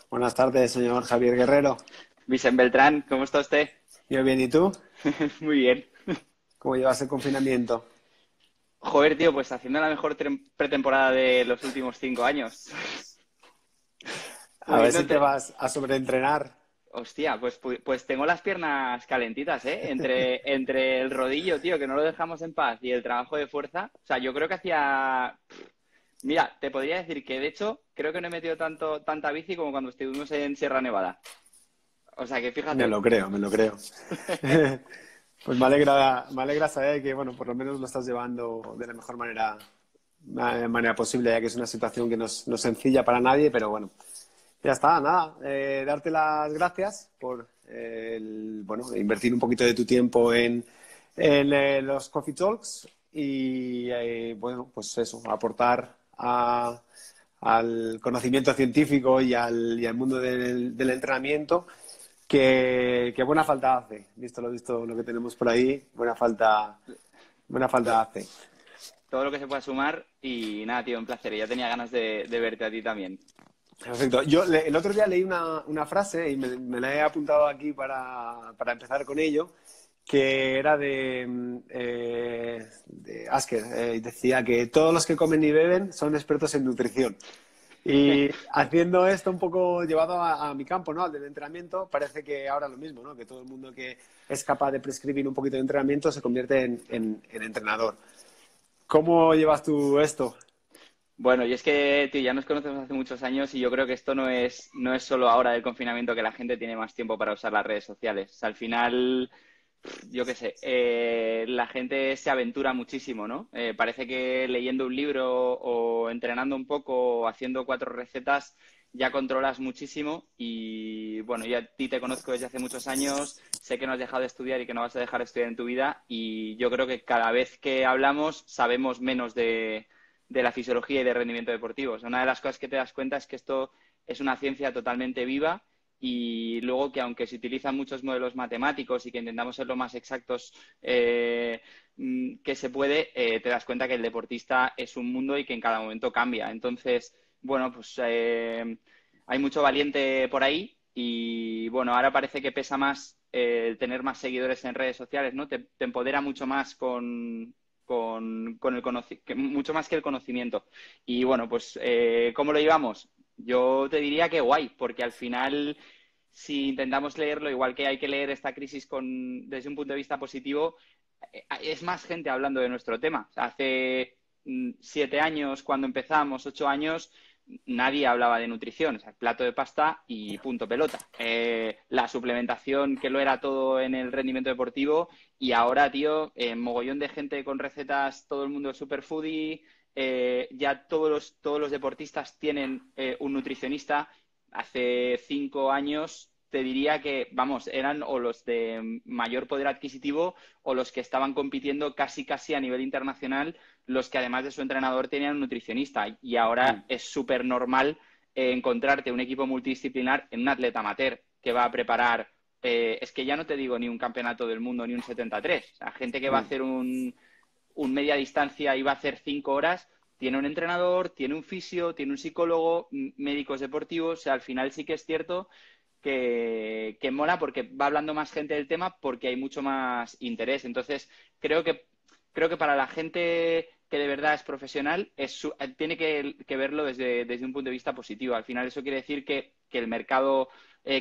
Buenas tardes, señor Javier Guerrero. Vicente Beltrán, ¿cómo está usted? Yo bien, ¿y tú? Muy bien. ¿Cómo llevas el confinamiento? Joder, tío, pues haciendo la mejor pretemporada de los últimos 5 años. A ver Pudiendo si te entre... vas a sobreentrenar. Hostia, pues tengo las piernas calentitas, ¿eh? Entre el rodillo, tío, que no lo dejamos en paz, y el trabajo de fuerza. O sea, yo creo que hacía... Mira, te podría decir que, de hecho, creo que no he metido tanta bici como cuando estuvimos en Sierra Nevada. O sea, que Me fíjate. lo creo, me lo creo. Pues me alegra saber que, bueno, por lo menos lo estás llevando de la mejor manera posible, ya que es una situación que no es sencilla para nadie, pero bueno, ya está, nada. Darte las gracias por bueno, invertir un poquito de tu tiempo en los Coffee Talks y, bueno, pues eso, aportar al conocimiento científico y al mundo del entrenamiento que buena falta hace. Visto lo que tenemos por ahí, buena falta hace. Todo lo que se pueda sumar y nada, tío, un placer. Ya tenía ganas de verte a ti también. Perfecto. El otro día leí una frase y me la he apuntado aquí para empezar con ello, que era de Asker. Decía que todos los que comen y beben son expertos en nutrición. Y haciendo esto un poco llevado a mi campo, ¿no? Al del entrenamiento, parece que ahora lo mismo, ¿no? Que todo el mundo que es capaz de prescribir un poquito de entrenamiento se convierte en entrenador. ¿Cómo llevas tú esto? Bueno, y es que, tío, ya nos conocemos hace muchos años y yo creo que esto no es solo ahora del confinamiento que la gente tiene más tiempo para usar las redes sociales. O sea, al final, yo qué sé, la gente se aventura muchísimo, ¿no? Parece que leyendo un libro o entrenando un poco o haciendo 4 recetas ya controlas muchísimo y, bueno, yo a ti te conozco desde hace muchos años, sé que no has dejado de estudiar y que no vas a dejar de estudiar en tu vida y yo creo que cada vez que hablamos sabemos menos de la fisiología y de rendimiento deportivo. O sea, una de las cosas que te das cuenta es que esto es una ciencia totalmente viva y luego que aunque se utilizan muchos modelos matemáticos y que intentamos ser lo más exactos que se puede, te das cuenta que el deportista es un mundo y que en cada momento cambia. Entonces, bueno, pues hay mucho valiente por ahí y bueno, ahora parece que pesa más el tener más seguidores en redes sociales, ¿no? Te empodera mucho más con el mucho más que el conocimiento. Y bueno, pues, ¿cómo lo llevamos? Yo te diría que guay, porque al final, si intentamos leerlo, igual que hay que leer esta crisis desde un punto de vista positivo, es más gente hablando de nuestro tema. O sea, hace 7 años, cuando empezamos, 8 años, nadie hablaba de nutrición, o sea, plato de pasta y punto pelota. La suplementación, que lo era todo en el rendimiento deportivo, y ahora, tío, mogollón de gente con recetas, todo el mundo es super foodie, ya todos los deportistas tienen un nutricionista. Hace 5 años te diría que, vamos, eran o los de mayor poder adquisitivo o los que estaban compitiendo casi casi a nivel internacional, los que además de su entrenador tenían un nutricionista. Y ahora es súper normal encontrarte un equipo multidisciplinar en un atleta amateur que va a preparar, es que ya no te digo ni un campeonato del mundo ni un 73. O sea, gente que va a hacer un media distancia y va a hacer 5 horas, tiene un entrenador, tiene un fisio, tiene un psicólogo, médicos deportivos. O sea, al final sí que es cierto que mola porque va hablando más gente del tema porque hay mucho más interés. Entonces, creo que, creo que para la gente que de verdad es profesional, tiene que verlo desde un punto de vista positivo. Al final, eso quiere decir que el mercado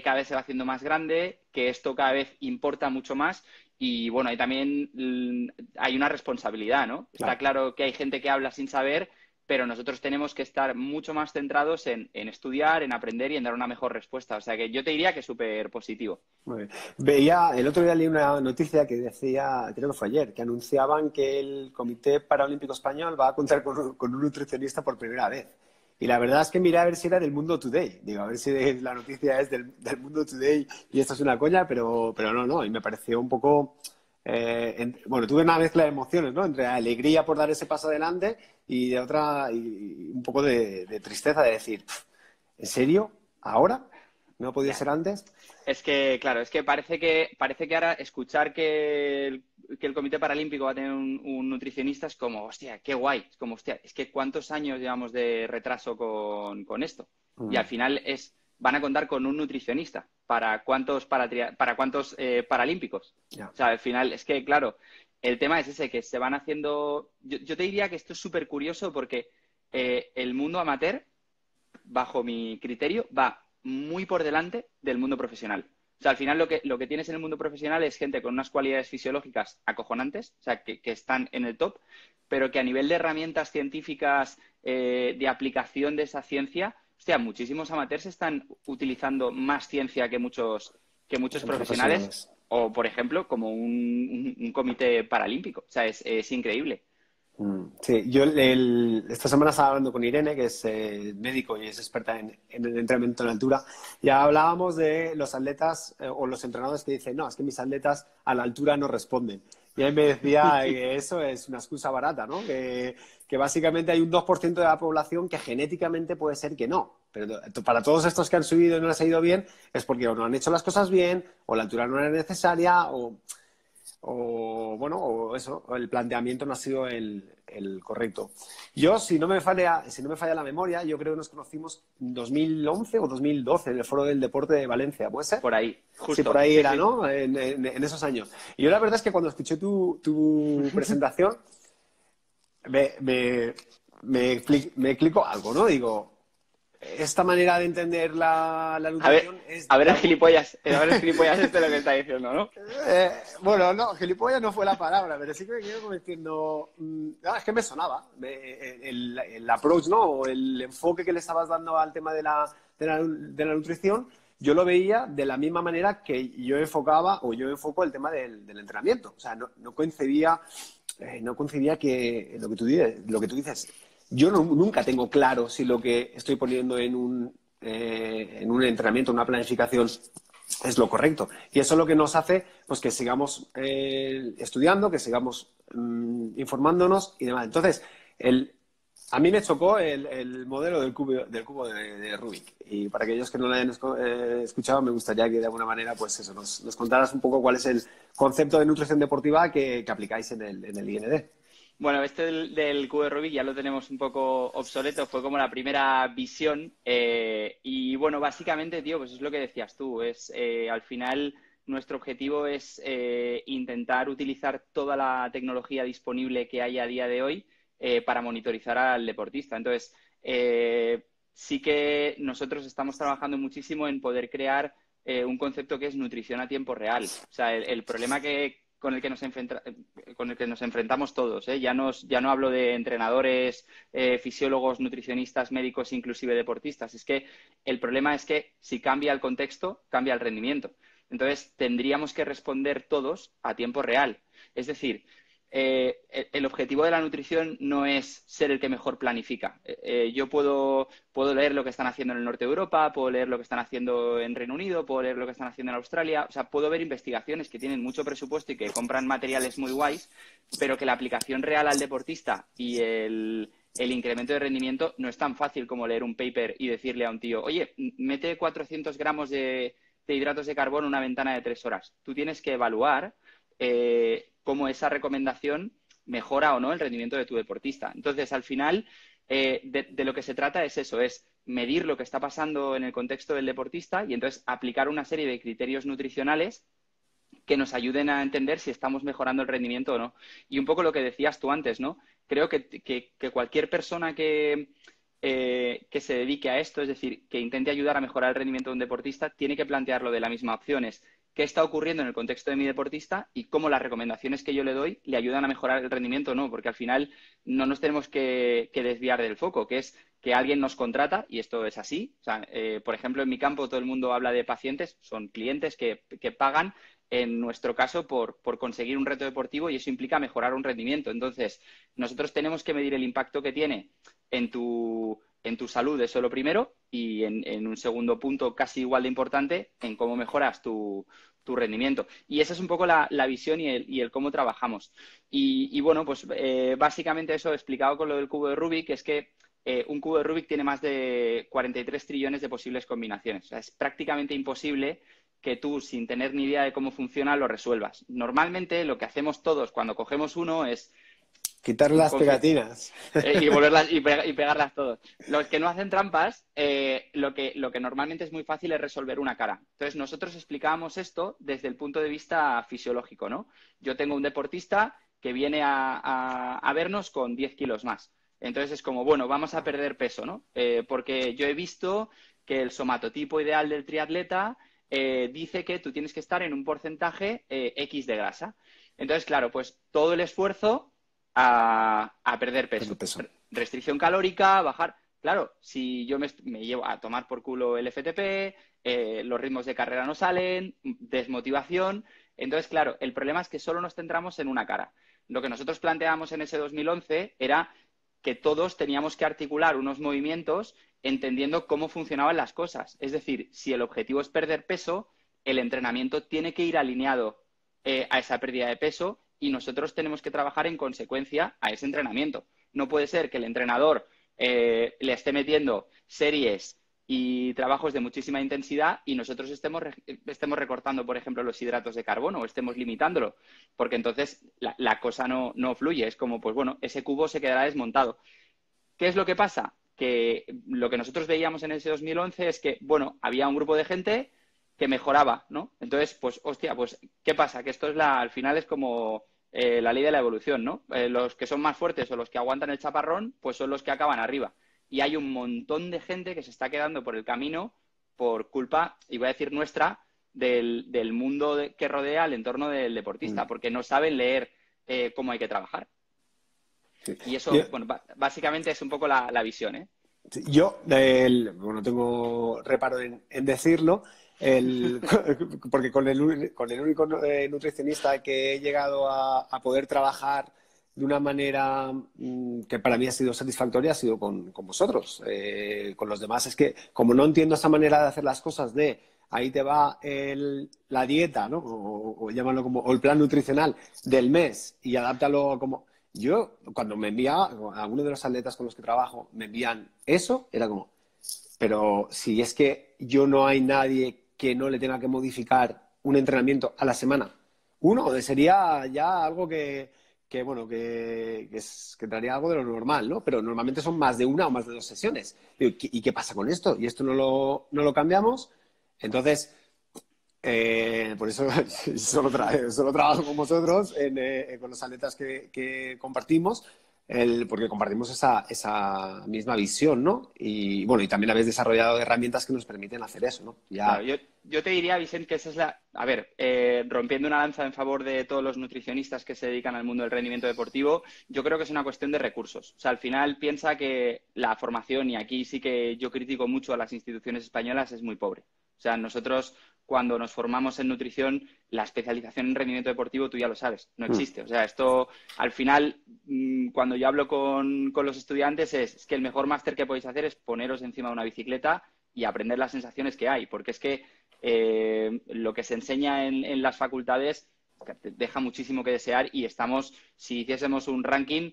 cada vez se va haciendo más grande, que esto cada vez importa mucho más y bueno, ahí también hay una responsabilidad, ¿no? Está Claro. claro que hay gente que habla sin saber, pero nosotros tenemos que estar mucho más centrados en estudiar, en aprender y en dar una mejor respuesta. O sea que yo te diría que es súper positivo. Muy bien. El otro día leí una noticia que decía, creo que fue ayer, que anunciaban que el Comité Paralímpico Español va a contar con un nutricionista por primera vez. Y la verdad es que miré a ver si era del Mundo Today. Digo, a ver si la noticia es del Mundo Today y esto es una coña, pero no. Y me pareció un poco... bueno, tuve una mezcla de emociones, ¿no? Entre alegría por dar ese paso adelante y de otra, y un poco de tristeza de decir, ¿en serio? ¿Ahora? ¿No ha podido Ya. ser antes? Es que, claro, es que parece que ahora escuchar que el Comité Paralímpico va a tener un nutricionista es como, hostia, qué guay. Es como, hostia, es que cuántos años llevamos de retraso con esto. Y al final van a contar con un nutricionista. ¿Para cuántos, para cuántos paralímpicos? Ya. O sea, al final, es que, claro, el tema es ese, que se van haciendo... Yo te diría que esto es súper curioso porque el mundo amateur, bajo mi criterio, va muy por delante del mundo profesional. O sea, al final lo que tienes en el mundo profesional es gente con unas cualidades fisiológicas acojonantes, o sea, que están en el top, pero que a nivel de herramientas científicas, de aplicación de esa ciencia, hostia, muchísimos amateurs están utilizando más ciencia que muchos Son profesionales, profesionales. o, por ejemplo, como un comité paralímpico. O sea, es increíble. Sí, yo esta semana estaba hablando con Irene, que es médico y es experta en el entrenamiento en altura. Ya hablábamos de los atletas o los entrenadores que dicen, no, es que mis atletas a la altura no responden. Y él me decía que eso es una excusa barata, ¿no? Que básicamente hay un 2% de la población que genéticamente puede ser que no. Pero para todos estos que han subido y no les ha ido bien, es porque o no han hecho las cosas bien, o la altura no era necesaria, bueno, o eso, o el planteamiento no ha sido el correcto. Yo, si no me falla la memoria, yo creo que nos conocimos en 2011 o 2012 en el Foro del Deporte de Valencia, ¿puede ser? Por ahí, Sí, por justo. ahí Sí, era, sí. ¿no? En esos años. Y yo la verdad es que cuando escuché tu presentación, me, me, me explicó algo, ¿no? Digo, esta manera de entender la A ver, nutrición es a ver de el algún... gilipollas, a ver el gilipollas este lo que está diciendo, ¿no? Bueno, no, gilipollas no fue la palabra, pero sí que me quedo como diciendo, es que me sonaba el approach, ¿no? O el enfoque que le estabas dando al tema de la nutrición, yo lo veía de la misma manera que yo enfocaba o yo enfoco el tema del entrenamiento. O sea, no concebía que lo que tú dices, yo nunca tengo claro si lo que estoy poniendo en un entrenamiento, una planificación, es lo correcto. Y eso es lo que nos hace pues que sigamos estudiando, que sigamos informándonos y demás. Entonces, a mí me chocó el modelo del cubo de Rubik. Y para aquellos que no lo hayan escuchado, me gustaría que de alguna manera pues eso, nos contaras un poco cuál es el concepto de nutrición deportiva que aplicáis en el IND. Bueno, este del cubo de Rubik ya lo tenemos un poco obsoleto, fue como la primera visión. Y bueno, básicamente, tío, pues es lo que decías tú, es al final nuestro objetivo es intentar utilizar toda la tecnología disponible que hay a día de hoy para monitorizar al deportista. Entonces, sí que nosotros estamos trabajando muchísimo en poder crear un concepto que es nutrición a tiempo real. O sea, el problema con el que nos enfrentamos todos, ¿eh? Ya no hablo de entrenadores, fisiólogos, nutricionistas, médicos, inclusive deportistas. Es que el problema es que si cambia el contexto, cambia el rendimiento. Entonces, tendríamos que responder todos a tiempo real. Es decir, el objetivo de la nutrición no es ser el que mejor planifica. Yo puedo leer lo que están haciendo en el norte de Europa, puedo leer lo que están haciendo en Reino Unido, puedo leer lo que están haciendo en Australia. O sea, puedo ver investigaciones que tienen mucho presupuesto y que compran materiales muy guays, pero que la aplicación real al deportista y el incremento de rendimiento no es tan fácil como leer un paper y decirle a un tío, oye, mete 400 gramos de hidratos de carbono en una ventana de 3 horas. Tú tienes que evaluar cómo esa recomendación mejora o no el rendimiento de tu deportista. Entonces, al final, de lo que se trata es eso, es medir lo que está pasando en el contexto del deportista y entonces aplicar una serie de criterios nutricionales que nos ayuden a entender si estamos mejorando el rendimiento o no. Y un poco lo que decías tú antes, ¿no? Creo que cualquier persona que se dedique a esto, es decir, que intente ayudar a mejorar el rendimiento de un deportista, tiene que plantearlo de la misma opción. Es qué está ocurriendo en el contexto de mi deportista y cómo las recomendaciones que yo le doy le ayudan a mejorar el rendimiento o no, porque al final no nos tenemos que desviar del foco, que es que alguien nos contrata, y esto es así. O sea, por ejemplo, en mi campo todo el mundo habla de pacientes, son clientes que pagan en nuestro caso por conseguir un reto deportivo y eso implica mejorar un rendimiento. Entonces, nosotros tenemos que medir el impacto que tiene en tu salud, eso es lo primero, y en un segundo punto casi igual de importante, en cómo mejoras tu rendimiento. Y esa es un poco la visión y el cómo trabajamos. Y bueno, pues básicamente eso explicado con lo del cubo de Rubik, es que un cubo de Rubik tiene más de 43 trillones de posibles combinaciones. O sea, es prácticamente imposible que tú, sin tener ni idea de cómo funciona, lo resuelvas. Normalmente lo que hacemos todos cuando cogemos uno es Quitar las pegatinas. Y volverlas y pegarlas todos. Los que no hacen trampas, lo que normalmente es muy fácil es resolver una cara. Entonces, nosotros explicábamos esto desde el punto de vista fisiológico, ¿no? Yo tengo un deportista que viene a vernos con 10 kilos más. Entonces, es como, bueno, vamos a perder peso, ¿no? Porque yo he visto que el somatotipo ideal del triatleta dice que tú tienes que estar en un porcentaje X de grasa. Entonces, claro, pues todo el esfuerzo a perder peso. Restricción calórica, bajar. Claro, si yo me llevo a tomar por culo el FTP, los ritmos de carrera no salen, desmotivación. Entonces, claro, el problema es que solo nos centramos en una cara. Lo que nosotros planteábamos en ese 2011 era que todos teníamos que articular unos movimientos entendiendo cómo funcionaban las cosas. Es decir, si el objetivo es perder peso, el entrenamiento tiene que ir alineado a esa pérdida de peso y nosotros tenemos que trabajar en consecuencia a ese entrenamiento. No puede ser que el entrenador le esté metiendo series y trabajos de muchísima intensidad y nosotros estemos recortando, por ejemplo, los hidratos de carbono o estemos limitándolo, porque entonces la cosa no fluye. Es como, pues bueno, ese cubo se quedará desmontado. ¿Qué es lo que pasa? Que lo que nosotros veíamos en ese 2011 es que, bueno, había un grupo de gente que mejoraba, ¿no? Entonces, pues, hostia, pues, ¿qué pasa? Que esto es al final es como la ley de la evolución, ¿no? Los que son más fuertes o los que aguantan el chaparrón, pues son los que acaban arriba. Y hay un montón de gente que se está quedando por el camino por culpa, y voy a decir nuestra, del mundo que rodea el entorno del deportista, porque no saben leer cómo hay que trabajar. Sí. Y eso, bueno, básicamente es un poco la visión, ¿eh? Yo, bueno, tengo reparo en decirlo, porque con el único nutricionista que he llegado a poder trabajar de una manera que para mí ha sido satisfactoria ha sido con vosotros. Con los demás es que, como no entiendo esa manera de hacer las cosas de ahí te va la dieta, ¿no? O llámalo como, o el plan nutricional del mes y adáptalo como... Yo, cuando me envía, alguno de los atletas con los que trabajo me envían eso, era como, pero si es que yo no hay nadie que no le tenga que modificar un entrenamiento a la semana. Uno, sería ya algo bueno, que traería algo de lo normal, ¿no? Pero normalmente son más de una o más de 2 sesiones. ¿Y qué pasa con esto? ¿Y esto no lo cambiamos? Entonces... por eso solo trabajo con vosotros, con los atletas que compartimos, porque compartimos esa misma visión, ¿no? Y bueno, y también habéis desarrollado herramientas que nos permiten hacer eso, ¿no? Claro, yo te diría, Vicente, que esa es la... A ver, rompiendo una lanza en favor de todos los nutricionistas que se dedican al mundo del rendimiento deportivo, yo creo que es una cuestión de recursos. O sea, al final piensa que la formación, y aquí sí que yo critico mucho a las instituciones españolas, es muy pobre. O sea, nosotros cuando nos formamos en nutrición, la especialización en rendimiento deportivo, tú ya lo sabes, no existe. O sea, esto al final, cuando yo hablo con los estudiantes, es que el mejor máster que podéis hacer es poneros encima de una bicicleta y aprender las sensaciones que hay, porque es que lo que se enseña en las facultades deja muchísimo que desear y estamos, si hiciésemos un ranking,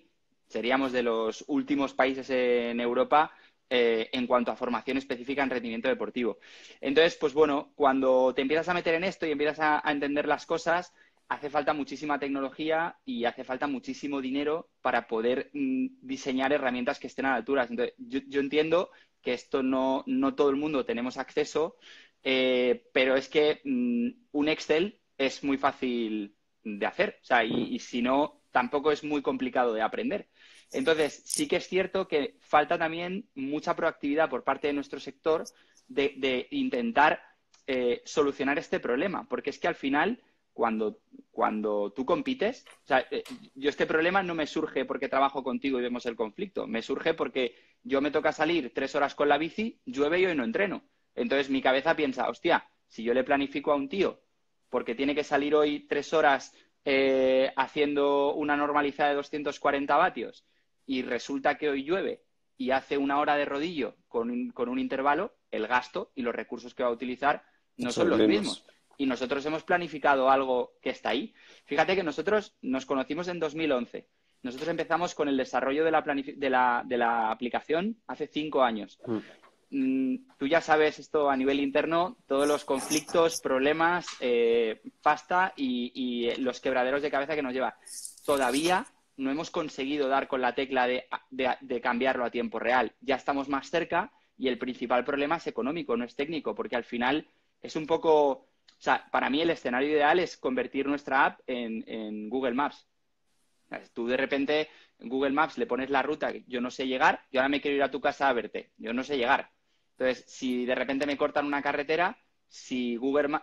seríamos de los últimos países en Europa en cuanto a formación específica en rendimiento deportivo. Entonces, pues bueno, cuando te empiezas a meter en esto y empiezas a entender las cosas, hace falta muchísima tecnología y hace falta muchísimo dinero para poder diseñar herramientas que estén a la altura. Entonces, yo entiendo que esto no todo el mundo tenemos acceso, pero es que un Excel es muy fácil de hacer. O sea, y si no, tampoco es muy complicado de aprender. Entonces, sí que es cierto que falta también mucha proactividad por parte de nuestro sector de intentar solucionar este problema, porque es que al final, cuando tú compites, o sea, yo este problema no me surge porque trabajo contigo y vemos el conflicto, me surge porque yo me toca salir 3 horas con la bici, llueve y hoy no entreno. Entonces mi cabeza piensa, hostia, si yo le planifico a un tío porque tiene que salir hoy 3 horas haciendo una normalizada de 240 vatios y resulta que hoy llueve y hace 1 hora de rodillo con un intervalo, el gasto y los recursos que va a utilizar no son los mismos. Y nosotros hemos planificado algo que está ahí. Fíjate que nosotros nos conocimos en 2011. Nosotros empezamos con el desarrollo de la aplicación hace 5 años. Tú ya sabes esto a nivel interno, todos los conflictos, problemas, pasta y los quebraderos de cabeza que nos lleva. Todavía no hemos conseguido dar con la tecla de cambiarlo a tiempo real. Ya estamos más cerca y el principal problema es económico, no es técnico, porque al final es un poco... O sea, para mí el escenario ideal es convertir nuestra app en Google Maps. Tú de repente en Google Maps le pones la ruta, yo no sé llegar, yo ahora me quiero ir a tu casa a verte, yo no sé llegar. Entonces, si de repente me cortan una carretera, si Google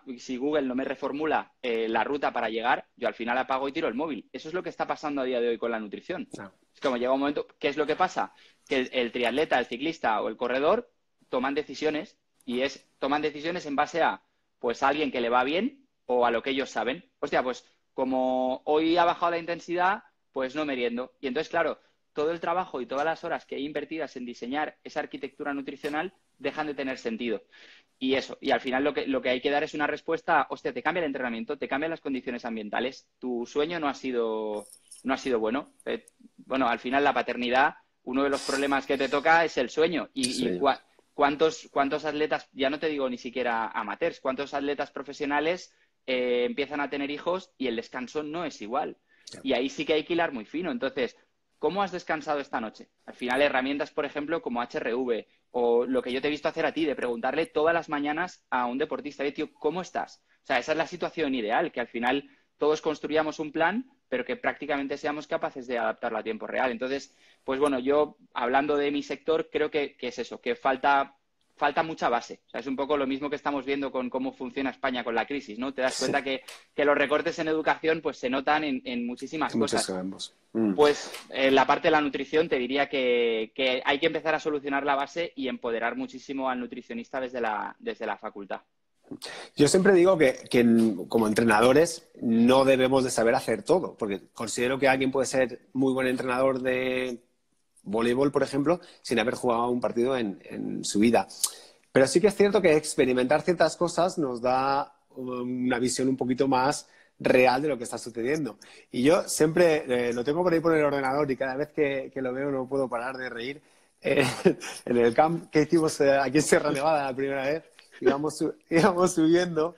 no me reformula la ruta para llegar, yo al final apago y tiro el móvil. Eso es lo que está pasando a día de hoy con la nutrición. No. Es como llega un momento, ¿qué es lo que pasa? Que el triatleta, el ciclista o el corredor toman decisiones y toman decisiones en base a pues a alguien que le va bien o a lo que ellos saben. Hostia, pues como hoy ha bajado la intensidad, pues no meriendo. Y entonces, claro, todo el trabajo y todas las horas que hay invertidas en diseñar esa arquitectura nutricional dejan de tener sentido. Y eso, y al final lo que hay que dar es una respuesta, hostia, te cambia el entrenamiento, te cambian las condiciones ambientales, tu sueño no ha sido bueno. Bueno, al final la paternidad, uno de los problemas que te toca es el sueño. Sí. ¿Cuántos atletas, ya no te digo ni siquiera amateurs, cuántos atletas profesionales empiezan a tener hijos y el descanso no es igual? Y ahí sí que hay que hilar muy fino. Entonces, ¿cómo has descansado esta noche? Al final, herramientas, por ejemplo, como HRV o lo que yo te he visto hacer a ti, de preguntarle todas las mañanas a un deportista, tío, ¿cómo estás? O sea, esa es la situación ideal, que al final todos construyamos un plan, pero que prácticamente seamos capaces de adaptarlo a tiempo real. Entonces, pues bueno, yo, hablando de mi sector, creo que es eso, que falta mucha base. O sea, es un poco lo mismo que estamos viendo con cómo funciona España con la crisis, ¿no? Te das cuenta que los recortes en educación pues se notan en muchísimas Muchos cosas. sabemos. Pues en la parte de la nutrición te diría que hay que empezar a solucionar la base y empoderar muchísimo al nutricionista desde la facultad. Yo siempre digo que como entrenadores no debemos de saber hacer todo, porque considero que alguien puede ser muy buen entrenador de voleibol, por ejemplo, sin haber jugado un partido en su vida. Pero sí que es cierto que experimentar ciertas cosas nos da una visión un poquito más real de lo que está sucediendo. Y yo siempre lo tengo por ahí por el ordenador y cada vez que lo veo no puedo parar de reír. En el camp que hicimos aquí en Sierra Nevada la primera vez, íbamos subiendo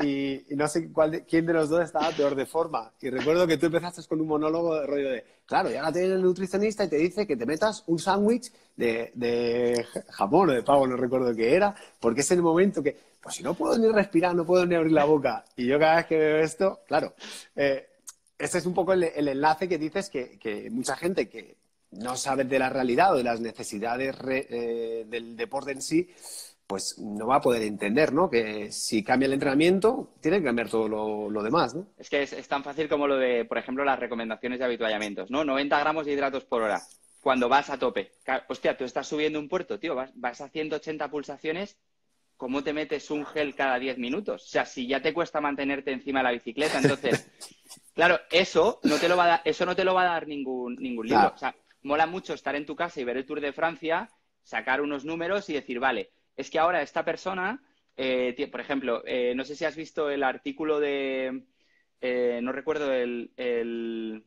y no sé quién de los dos estaba peor de forma. Y recuerdo que tú empezaste con un monólogo de rollo de, claro, y ahora te viene el nutricionista y te dice que te metas un sándwich de jamón o de pavo, no recuerdo qué era, porque es el momento que, pues si no puedo ni respirar, no puedo ni abrir la boca. Y yo cada vez que veo esto, claro, este es un poco el enlace que dices que mucha gente que no sabe de la realidad o de las necesidades del deporte en sí, pues no va a poder entender, ¿no? Que si cambia el entrenamiento, tiene que cambiar todo lo demás, ¿no? Es que es tan fácil como lo de, por ejemplo, las recomendaciones de habituallamientos, ¿no? 90 gramos de hidratos por hora cuando vas a tope. Hostia, tú estás subiendo un puerto, tío, vas a 180 pulsaciones, ¿cómo te metes un gel cada 10 minutos? O sea, si ya te cuesta mantenerte encima de la bicicleta, entonces, claro, eso no te lo va a dar ningún libro. Claro. O sea, mola mucho estar en tu casa y ver el Tour de Francia, sacar unos números y decir, vale, es que ahora esta persona, por ejemplo, no sé si has visto el artículo de, no recuerdo el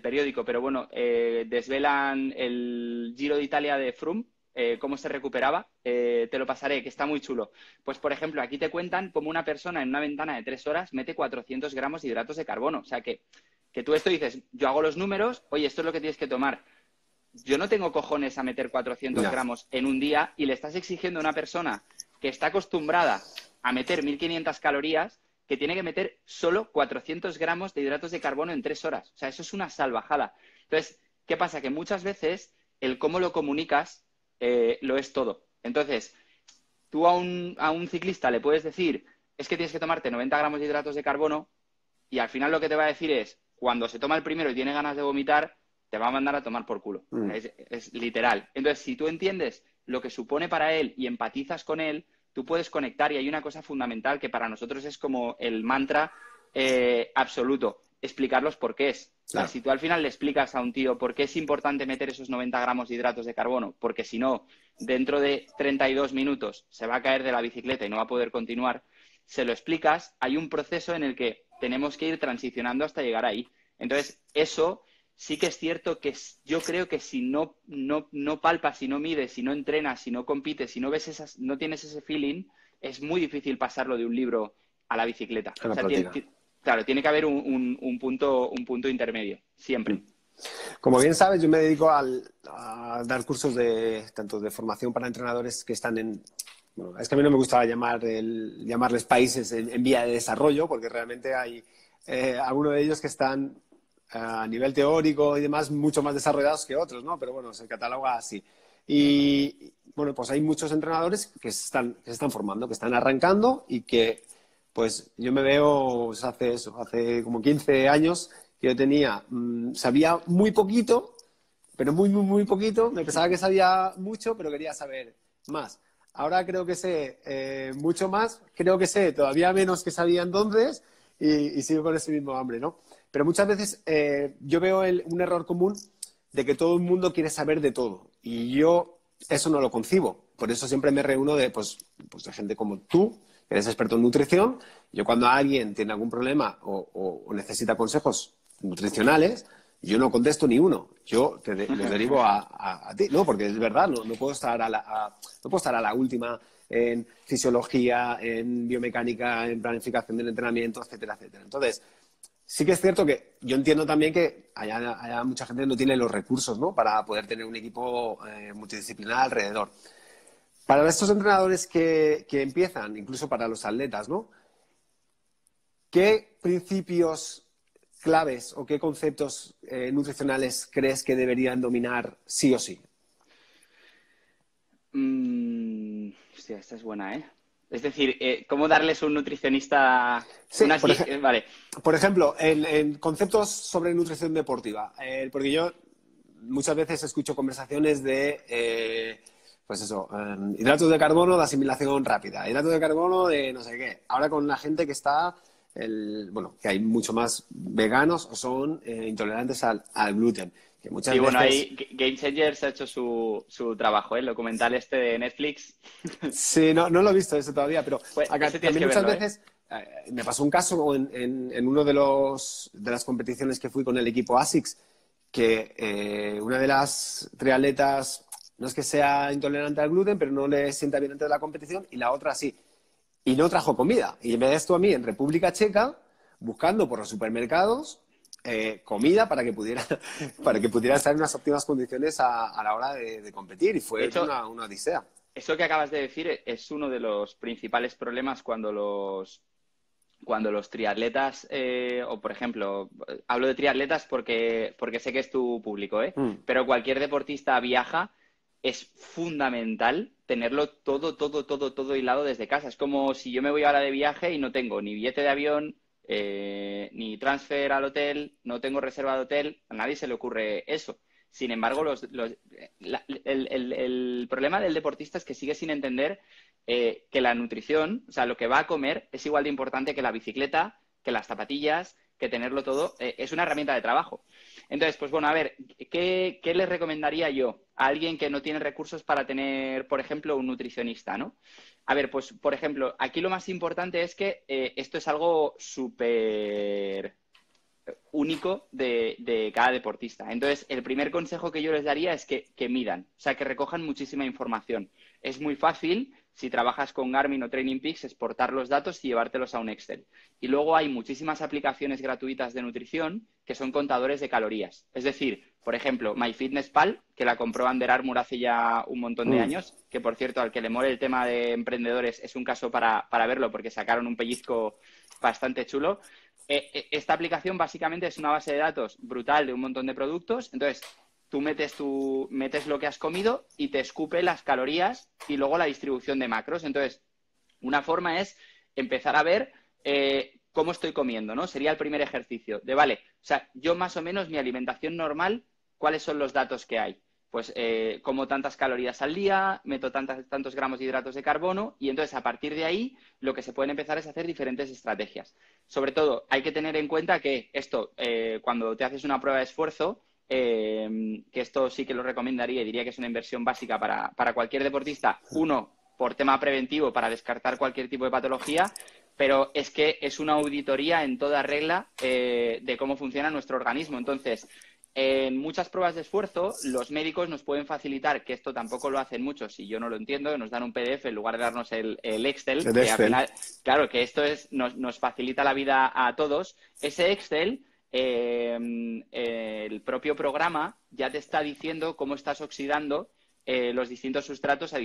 periódico, pero bueno, desvelan el Giro de Italia de Froome, cómo se recuperaba, te lo pasaré, que está muy chulo. Pues, por ejemplo, aquí te cuentan cómo una persona en una ventana de 3 horas mete 400 gramos de hidratos de carbono. O sea, que tú esto dices, yo hago los números, oye, esto es lo que tienes que tomar. Yo no tengo cojones a meter 400 No. gramos en un día y le estás exigiendo a una persona que está acostumbrada a meter 1.500 calorías que tiene que meter solo 400 gramos de hidratos de carbono en 3 horas. O sea, eso es una salvajada. Entonces, ¿qué pasa? Que muchas veces el cómo lo comunicas lo es todo. Entonces, tú a un ciclista le puedes decir, es que tienes que tomarte 90 gramos de hidratos de carbono y al final lo que te va a decir es, cuando se toma el primero y tiene ganas de vomitar, te va a mandar a tomar por culo. Es literal. Entonces, si tú entiendes lo que supone para él y empatizas con él, tú puedes conectar y hay una cosa fundamental que para nosotros es como el mantra absoluto, explicar los porqués. Claro. Si tú al final le explicas a un tío por qué es importante meter esos 90 gramos de hidratos de carbono, porque si no, dentro de 32 minutos se va a caer de la bicicleta y no va a poder continuar, se lo explicas, hay un proceso en el que tenemos que ir transicionando hasta llegar ahí. Entonces, eso sí que es cierto que yo creo que si no palpas, si no mides, si no entrenas, si no compites, si no ves no tienes ese feeling, es muy difícil pasarlo de un libro a la bicicleta. A la O sea, práctica. claro, tiene que haber un punto intermedio, siempre. Como bien sabes, yo me dedico a dar cursos tanto de formación para entrenadores que están en... Bueno, es que a mí no me gusta llamarles países en vía de desarrollo, porque realmente hay algunos de ellos que están a nivel teórico y demás mucho más desarrollados que otros, ¿no? Pero bueno, se cataloga así. Y bueno, pues hay muchos entrenadores que se están formando, que están arrancando y que, pues yo me veo pues, hace como 15 años que yo sabía muy poquito, pero muy, muy, muy poquito. Me pensaba que sabía mucho, pero quería saber más. Ahora creo que sé mucho más, creo que sé todavía menos que sabía entonces y sigo con ese mismo hambre, ¿no? Pero muchas veces yo veo un error común de que todo el mundo quiere saber de todo y yo eso no lo concibo. Por eso siempre me reúno de gente como tú, que eres experto en nutrición. Yo cuando alguien tiene algún problema o necesita consejos nutricionales, yo no contesto ni uno. Yo los derivo a ti, ¿no? Porque es verdad, no puedo estar no puedo estar a la última en fisiología, en biomecánica, en planificación del entrenamiento, etcétera, etcétera. Entonces, sí que es cierto que yo entiendo también que haya mucha gente que no tiene los recursos, ¿no? Para poder tener un equipo multidisciplinar alrededor. Para estos entrenadores que empiezan, incluso para los atletas, ¿no? ¿Qué principios claves o qué conceptos nutricionales crees que deberían dominar sí o sí? Hostia, esta es buena, ¿eh? Es decir, ¿cómo darles a un nutricionista Sí, unas... Vale. por ejemplo, en conceptos sobre nutrición deportiva, porque yo muchas veces escucho conversaciones de, pues eso, hidratos de carbono de asimilación rápida, hidratos de carbono de no sé qué. Ahora con la gente que está, bueno, que hay mucho más veganos o son intolerantes al gluten. Que muchas Sí, bueno, veces... ahí Game Changers ha hecho su trabajo, ¿eh? El documental este de Netflix. Sí, no lo he visto eso todavía, pero Pues acá ese tienes también que muchas verlo, ¿eh? veces me pasó un caso en uno de las competiciones que fui con el equipo ASICS, que una de las triatletas no es que sea intolerante al gluten, pero no le sienta bien antes de la competición, y la otra sí. Y no trajo comida. Y me ves tú a mí en República Checa buscando por los supermercados comida para que pudiera estar en unas óptimas condiciones a la hora de competir. Y De fue hecho, una odisea. eso que acabas de decir es uno de los principales problemas cuando los triatletas, o por ejemplo, hablo de triatletas porque sé que es tu público, ¿eh? Mm. Pero cualquier deportista viaja, es fundamental tenerlo todo, todo, todo, todo hilado desde casa. Es como si yo me voy ahora de viaje y no tengo ni billete de avión, ni transfer al hotel, no tengo reserva de hotel, a nadie se le ocurre eso. Sin embargo, el problema del deportista es que sigue sin entender que la nutrición, o sea, lo que va a comer es igual de importante que la bicicleta, que las zapatillas, que tenerlo todo, es una herramienta de trabajo. Entonces, pues bueno, a ver, ¿qué les recomendaría yo a alguien que no tiene recursos para tener, por ejemplo, un nutricionista, ¿no? A ver, pues, por ejemplo, aquí lo más importante es que esto es algo súper único de cada deportista. Entonces, el primer consejo que yo les daría es que midan, o sea, que recojan muchísima información. Es muy fácil, si trabajas con Garmin o Training Peaks, exportar los datos y llevártelos a un Excel. Y luego hay muchísimas aplicaciones gratuitas de nutrición que son contadores de calorías. Es decir, por ejemplo, MyFitnessPal, que la compró Under Armour hace ya un montón de años, que por cierto, al que le mole el tema de emprendedores es un caso para verlo porque sacaron un pellizco bastante chulo. Esta aplicación básicamente es una base de datos brutal de un montón de productos. Entonces, tú metes lo que has comido y te escupe las calorías y luego la distribución de macros. Entonces, una forma es empezar a ver cómo estoy comiendo, ¿no? Sería el primer ejercicio. Vale, o sea, yo más o menos mi alimentación normal, ¿cuáles son los datos que hay? Pues como tantas calorías al día, meto tantos gramos de hidratos de carbono y entonces a partir de ahí lo que se pueden empezar es hacer diferentes estrategias. Sobre todo, hay que tener en cuenta que esto, cuando te haces una prueba de esfuerzo, que esto sí que lo recomendaría y diría que es una inversión básica para cualquier deportista, uno, por tema preventivo, para descartar cualquier tipo de patología, pero es que es una auditoría en toda regla de cómo funciona nuestro organismo. Entonces, en muchas pruebas de esfuerzo, los médicos nos pueden facilitar, que esto tampoco lo hacen muchos, si yo no lo entiendo, nos dan un PDF en lugar de darnos el Excel, El que al Excel. final, claro, que esto nos facilita la vida a todos. Ese Excel el propio programa ya te está diciendo cómo estás oxidando los distintos sustratos en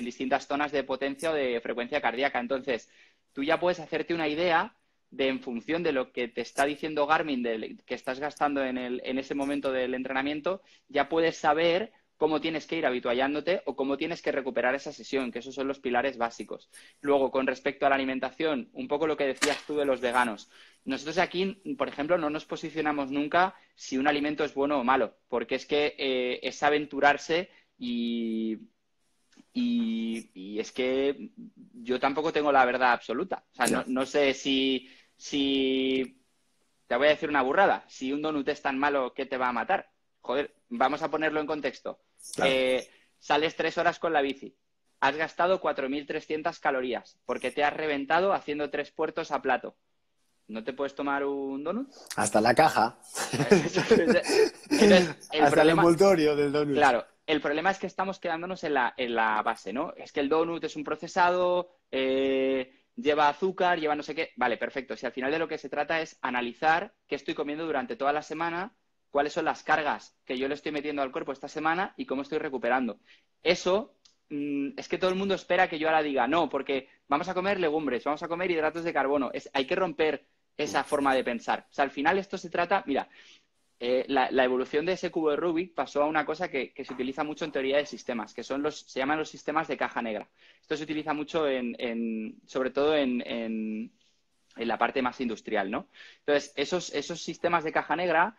distintas zonas de potencia o de frecuencia cardíaca. Entonces, tú ya puedes hacerte una idea de, en función de lo que te está diciendo Garmin, que estás gastando en ese momento del entrenamiento, ya puedes saber cómo tienes que ir habituallándote o cómo tienes que recuperar esa sesión, que esos son los pilares básicos. Luego, con respecto a la alimentación, un poco lo que decías tú de los veganos. Nosotros aquí, por ejemplo, no nos posicionamos nunca si un alimento es bueno o malo, porque es que es aventurarse y es que yo tampoco tengo la verdad absoluta. O sea, no sé si te voy a decir una burrada. Si un donut es tan malo, ¿qué te va a matar? Joder, vamos a ponerlo en contexto. Claro. Sales 3 horas con la bici. Has gastado 4.300 calorías porque te has reventado haciendo 3 puertos a plato. ¿No te puedes tomar un donut? Hasta la caja. Entonces, Hasta el envoltorio del donut. Claro, el problema es que estamos quedándonos en la base, ¿no? Es que el donut es un procesado, lleva azúcar, lleva no sé qué. Vale, perfecto. Si al final de lo que se trata es analizar qué estoy comiendo durante toda la semana, cuáles son las cargas que yo le estoy metiendo al cuerpo esta semana y cómo estoy recuperando. Eso es que todo el mundo espera que yo ahora diga no, porque vamos a comer legumbres, vamos a comer hidratos de carbono. Hay que romper esa forma de pensar. O sea, al final esto se trata, mira, la evolución de ese cubo de Rubik pasó a una cosa que se utiliza mucho en teoría de sistemas, que son se llaman los sistemas de caja negra. Esto se utiliza mucho sobre todo en la parte más industrial, ¿no? Entonces, esos sistemas de caja negra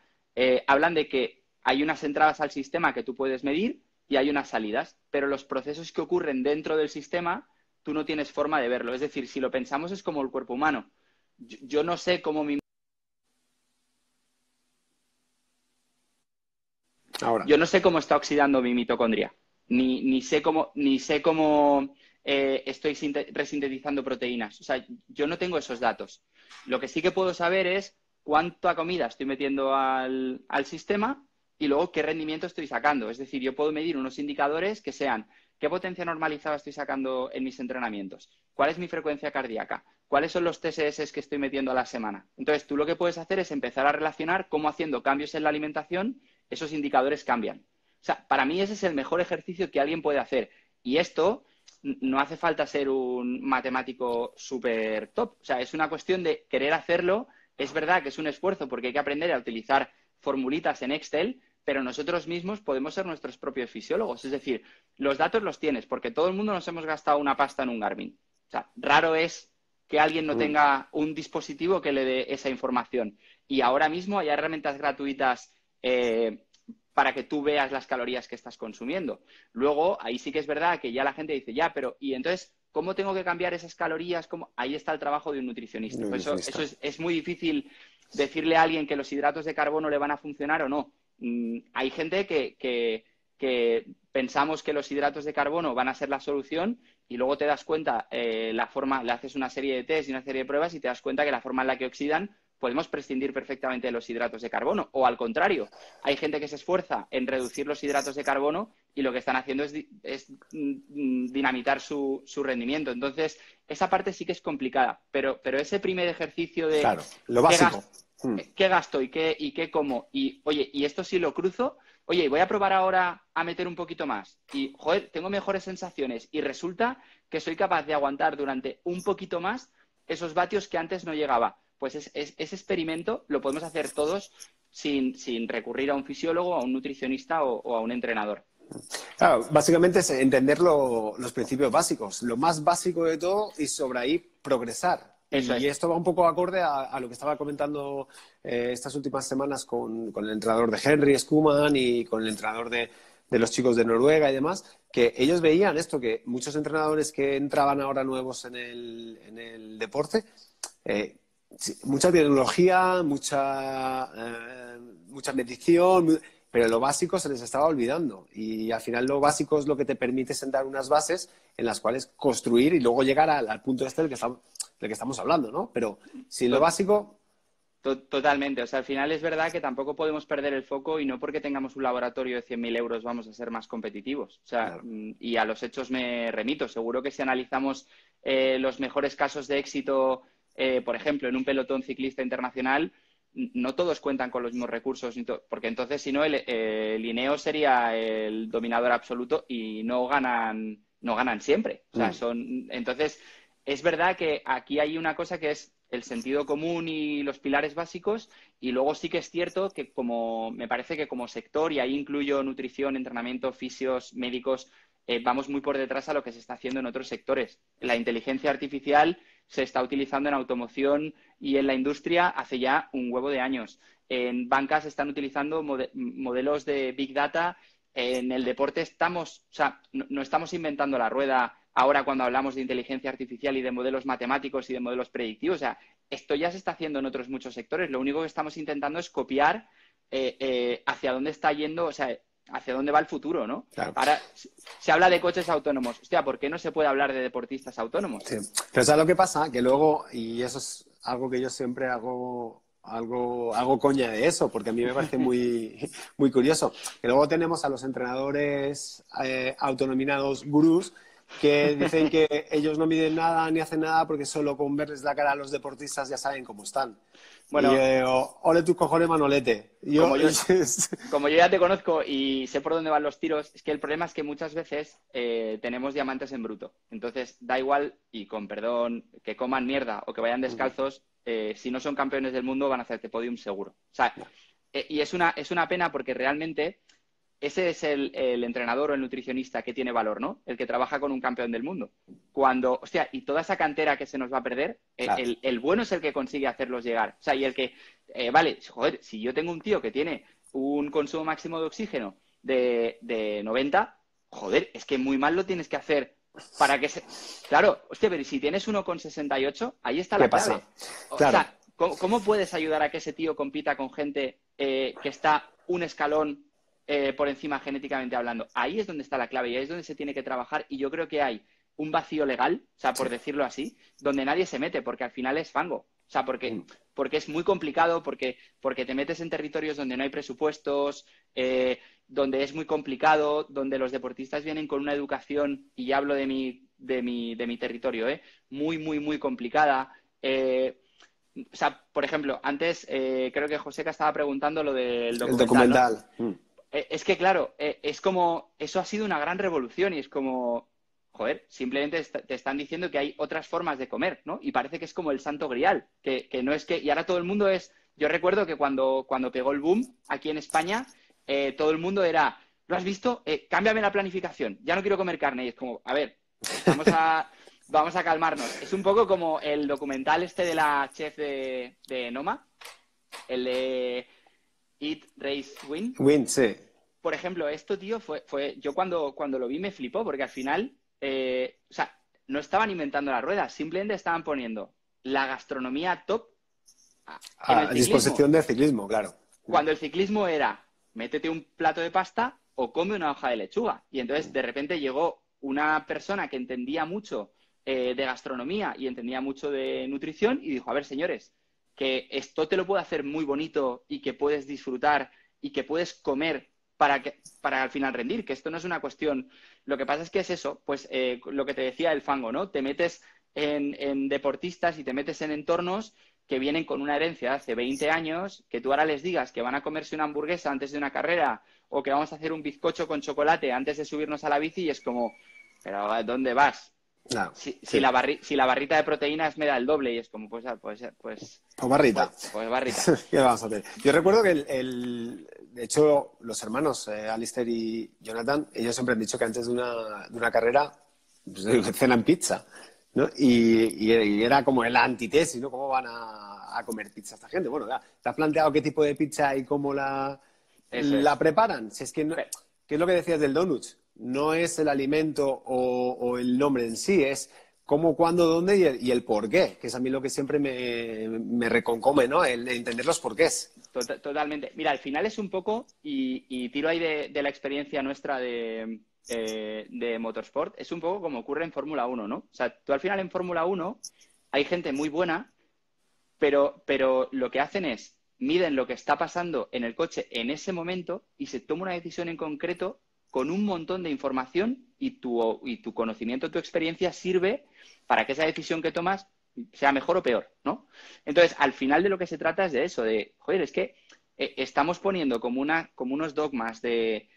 hablan de que hay unas entradas al sistema que tú puedes medir y hay unas salidas, pero los procesos que ocurren dentro del sistema tú no tienes forma de verlo. Es decir, si lo pensamos es como el cuerpo humano. Yo no sé cómo Yo no sé cómo está oxidando mi mitocondria, ni sé cómo estoy resintetizando proteínas. O sea, yo no tengo esos datos. Lo que sí que puedo saber es cuánta comida estoy metiendo al sistema y luego qué rendimiento estoy sacando. Es decir, yo puedo medir unos indicadores que sean qué potencia normalizada estoy sacando en mis entrenamientos, cuál es mi frecuencia cardíaca, cuáles son los TSS que estoy metiendo a la semana. Entonces, tú lo que puedes hacer es empezar a relacionar cómo haciendo cambios en la alimentación esos indicadores cambian. O sea, para mí ese es el mejor ejercicio que alguien puede hacer. Y esto no hace falta ser un matemático súper top. O sea, es una cuestión de querer hacerlo. Es verdad que es un esfuerzo porque hay que aprender a utilizar formulitas en Excel, pero nosotros mismos podemos ser nuestros propios fisiólogos. Es decir, los datos los tienes porque todo el mundo nos hemos gastado una pasta en un Garmin. O sea, raro es que alguien no tenga un dispositivo que le dé esa información. Y ahora mismo hay herramientas gratuitas para que tú veas las calorías que estás consumiendo. Luego, ahí sí que es verdad que ya la gente dice, ya, pero ¿y entonces cómo tengo que cambiar esas calorías? Ahí está el trabajo de un nutricionista. Pues eso es muy difícil decirle a alguien que los hidratos de carbono le van a funcionar o no. Hay gente que pensamos que los hidratos de carbono van a ser la solución y luego te das cuenta, le haces una serie de test y una serie de pruebas y te das cuenta que la forma en la que oxidan podemos prescindir perfectamente de los hidratos de carbono. O al contrario, hay gente que se esfuerza en reducir los hidratos de carbono y lo que están haciendo es dinamitar su rendimiento. Entonces, esa parte sí que es complicada. Pero ese primer ejercicio de claro, lo básico. ¿Qué gasto y qué como? Y, oye, y esto sí lo cruzo. Oye, voy a probar ahora a meter un poquito más. Y, joder, tengo mejores sensaciones. Y resulta que soy capaz de aguantar durante un poquito más esos vatios que antes no llegaba. Pues ese experimento lo podemos hacer todos sin recurrir a un fisiólogo, a un nutricionista o a un entrenador. Claro, básicamente es entender los principios básicos, lo más básico de todo y sobre ahí progresar. Y esto va un poco acorde a lo que estaba comentando estas últimas semanas con el entrenador de Henry Skuman y con el entrenador de los chicos de Noruega y demás, que ellos veían esto, que muchos entrenadores que entraban ahora nuevos en el deporte, mucha tecnología, mucha medición, pero lo básico se les estaba olvidando. Y al final lo básico es lo que te permite sentar unas bases en las cuales construir y luego llegar al punto del que estamos hablando, ¿no? Pero sin lo básico... Totalmente. O sea, al final es verdad que tampoco podemos perder el foco y no porque tengamos un laboratorio de 100.000 euros vamos a ser más competitivos. O sea, claro. Y a los hechos me remito. Seguro que si analizamos los mejores casos de éxito, por ejemplo, en un pelotón ciclista internacional, no todos cuentan con los mismos recursos, porque entonces si no el Ineos sería el dominador absoluto y no ganan siempre. O sea, entonces es verdad que aquí hay una cosa que es el sentido común y los pilares básicos, y luego sí que es cierto que me parece que como sector, y ahí incluyo nutrición, entrenamiento, fisios, médicos, vamos muy por detrás a lo que se está haciendo en otros sectores. La inteligencia artificial se está utilizando en automoción y en la industria hace ya un huevo de años. En bancas se están utilizando modelos de Big Data. En el deporte no estamos inventando la rueda ahora cuando hablamos de inteligencia artificial y de modelos matemáticos y de modelos predictivos. O sea, esto ya se está haciendo en otros muchos sectores. Lo único que estamos intentando es copiar hacia dónde está yendo, o sea, hacia dónde va el futuro, ¿no? Claro. Ahora se habla de coches autónomos. Hostia, ¿por qué no se puede hablar de deportistas autónomos? Sí. Pero ¿sabes lo que pasa? Que luego, y eso es algo que yo siempre hago coña de eso, porque a mí me parece muy, muy curioso. Que luego tenemos a los entrenadores autonominados gurús que dicen que ellos no miden nada ni hacen nada porque solo con verles la cara a los deportistas ya saben cómo están. Bueno, y ole tus cojones, Manolete. Como yo ya te conozco y sé por dónde van los tiros, es que el problema es que muchas veces tenemos diamantes en bruto. Entonces, da igual, y con perdón, que coman mierda o que vayan descalzos, si no son campeones del mundo van a hacerte podium seguro. O sea, y es una pena porque realmente ese es el entrenador o el nutricionista que tiene valor, ¿no? El que trabaja con un campeón del mundo. Hostia, y toda esa cantera que se nos va a perder, Claro. el bueno es el que consigue hacerlos llegar. O sea, y el que, vale, joder, si yo tengo un tío que tiene un consumo máximo de oxígeno de 90, joder, es que muy mal lo tienes que hacer para que se... Claro, hostia, pero si tienes uno con 68, ahí está la clave. Claro. O sea, ¿cómo puedes ayudar a que ese tío compita con gente que está un escalón por encima genéticamente hablando? Ahí es donde está la clave y ahí es donde se tiene que trabajar, y yo creo que hay un vacío legal, o sea, por decirlo así, donde nadie se mete, porque al final es fango. O sea, porque es muy complicado, porque te metes en territorios donde no hay presupuestos, donde es muy complicado, donde los deportistas vienen con una educación, y ya hablo de mi territorio, muy, muy, muy complicada. O sea, por ejemplo, antes creo que Joseca estaba preguntando lo del documental. ¿No? Es que, claro, es como, eso ha sido una gran revolución y es como, joder, simplemente te están diciendo que hay otras formas de comer, ¿no? Y parece que es como el santo grial, que no es que... Y ahora todo el mundo es... Yo recuerdo que cuando pegó el boom aquí en España, todo el mundo era, ¿lo has visto? Cámbiame la planificación, ya no quiero comer carne. Y es como, a ver, vamos a calmarnos. Es un poco como el documental este de la chef de Noma, el de Eat, Race, Win. Win, sí. Por ejemplo, esto, tío, fue yo cuando lo vi me flipó, porque al final, o sea, no estaban inventando la rueda, simplemente estaban poniendo la gastronomía top a disposición del ciclismo, claro. Cuando el ciclismo era, métete un plato de pasta o come una hoja de lechuga. Y entonces, de repente, llegó una persona que entendía mucho de gastronomía y entendía mucho de nutrición y dijo, a ver, señores, que esto te lo puedo hacer muy bonito y que puedes disfrutar y que puedes comer para al final rendir, que esto no es una cuestión. Lo que pasa es que es eso, pues lo que te decía el fango, ¿no? Te metes en deportistas y te metes en entornos que vienen con una herencia de hace 20 años, que tú ahora les digas que van a comerse una hamburguesa antes de una carrera o que vamos a hacer un bizcocho con chocolate antes de subirnos a la bici, y es como, ¿pero a dónde vas? No, si la barrita de proteínas me da el doble, y es como, pues barrita. Pues barrita. ¿Qué vamos a hacer? Yo recuerdo que de hecho, los hermanos Alistair y Jonathan, ellos siempre han dicho que antes de una carrera pues, cenan pizza, ¿no? Y era como la antítesis, ¿no? ¿Cómo van a comer pizza esta gente? Bueno, ¿te has planteado qué tipo de pizza y cómo la preparan? Si es que no, ¿qué es lo que decías del donuts? No es el alimento o el nombre en sí, es cómo, cuándo, dónde y el por qué, que es a mí lo que siempre me reconcome, ¿no? El entender los porqués. Totalmente. Mira, al final es un poco, y tiro ahí de la experiencia nuestra de motorsport, es un poco como ocurre en Fórmula 1, ¿no? O sea, tú al final en Fórmula 1 hay gente muy buena, pero lo que hacen es miden lo que está pasando en el coche en ese momento y se toma una decisión en concreto con un montón de información, y tu conocimiento, tu experiencia sirve para que esa decisión que tomas sea mejor o peor, ¿no? Entonces, al final de lo que se trata es de eso, de, joder, es que estamos poniendo como unos dogmas de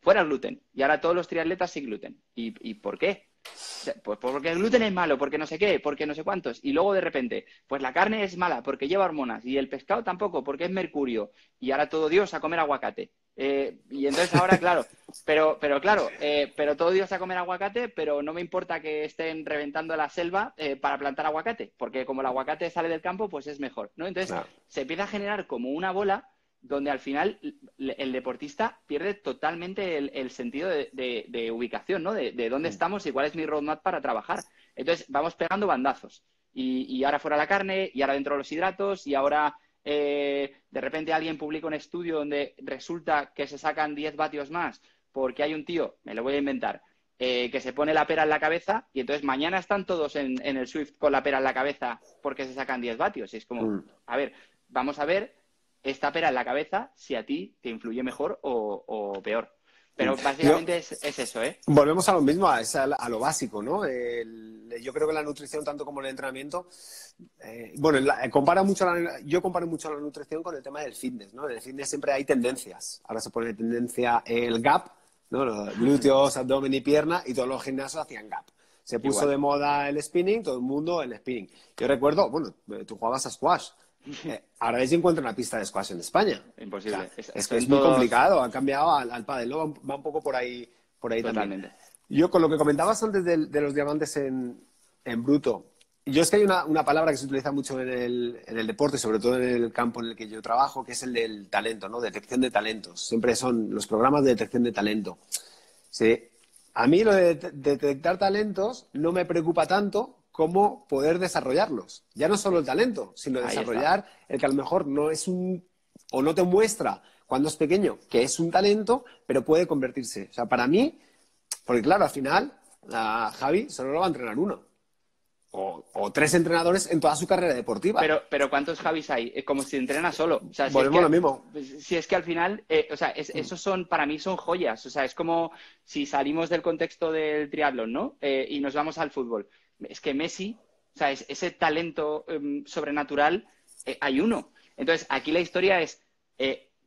fuera el gluten y ahora todos los triatletas sin gluten. ¿Y por qué? O sea, pues porque el gluten es malo, porque no sé qué, porque no sé cuántos. Y luego de repente, pues la carne es mala porque lleva hormonas y el pescado tampoco porque es mercurio. Y ahora todo Dios a comer aguacate. Y entonces ahora, claro, pero todo Dios a comer aguacate, pero no me importa que estén reventando la selva para plantar aguacate, porque como el aguacate sale del campo, pues es mejor, ¿no? Entonces Claro. se empieza a generar como una bola donde al final el deportista pierde totalmente el sentido de ubicación, ¿no? De dónde estamos y cuál es mi roadmap para trabajar. Entonces vamos pegando bandazos. Y ahora fuera la carne, y ahora dentro los hidratos, y ahora de repente alguien publica un estudio donde resulta que se sacan 10 vatios más porque hay un tío, me lo voy a inventar, que se pone la pera en la cabeza y entonces mañana están todos en el Swift con la pera en la cabeza porque se sacan 10 vatios. Y es como, a ver, vamos a ver esta pera en la cabeza si a ti te influye mejor o peor. Pero Yo, básicamente es eso, ¿eh? volvemos a lo mismo, a lo básico, ¿no? Yo creo que la nutrición, tanto como el entrenamiento, bueno, yo comparo mucho la nutrición con el tema del fitness, ¿no? En el fitness siempre hay tendencias. Ahora se pone tendencia el gap, ¿no? Los glúteos, abdomen y pierna, y todos los gimnasios hacían gap. Se puso Igual. de moda el spinning, todo el mundo el spinning. Yo recuerdo, bueno, tú jugabas a squash. Ahora ya se encuentra una pista de squash en España. O sea, Imposible. es que Son es muy todos complicado, han cambiado al pádel, ¿no? Va un poco por ahí también. totalmente. Yo, con lo que comentabas antes de los diamantes en bruto, yo es que hay una palabra que se utiliza mucho en el deporte, sobre todo en el campo en el que yo trabajo, que es el del talento, ¿no? Detección de talentos. Siempre son los programas de detección de talento. Sí. A mí lo de detectar talentos no me preocupa tanto como poder desarrollarlos. Ya no solo el talento, sino Ahí está. desarrollar el que a lo mejor no es o no te muestra cuando es pequeño que es un talento, pero puede convertirse. O sea, para mí, porque claro, al final a Javi solo lo va a entrenar uno. O tres entrenadores en toda su carrera deportiva. Pero ¿cuántos Javis hay? Como si entrena solo. O sea, si es Volvemos a lo que, mismo. si es que al final, o sea, esos son, para mí son joyas. O sea, es como si salimos del contexto del triatlón, ¿no? Y nos vamos al fútbol. Es que Messi, o sea, ese talento sobrenatural, hay uno. Entonces, aquí la historia es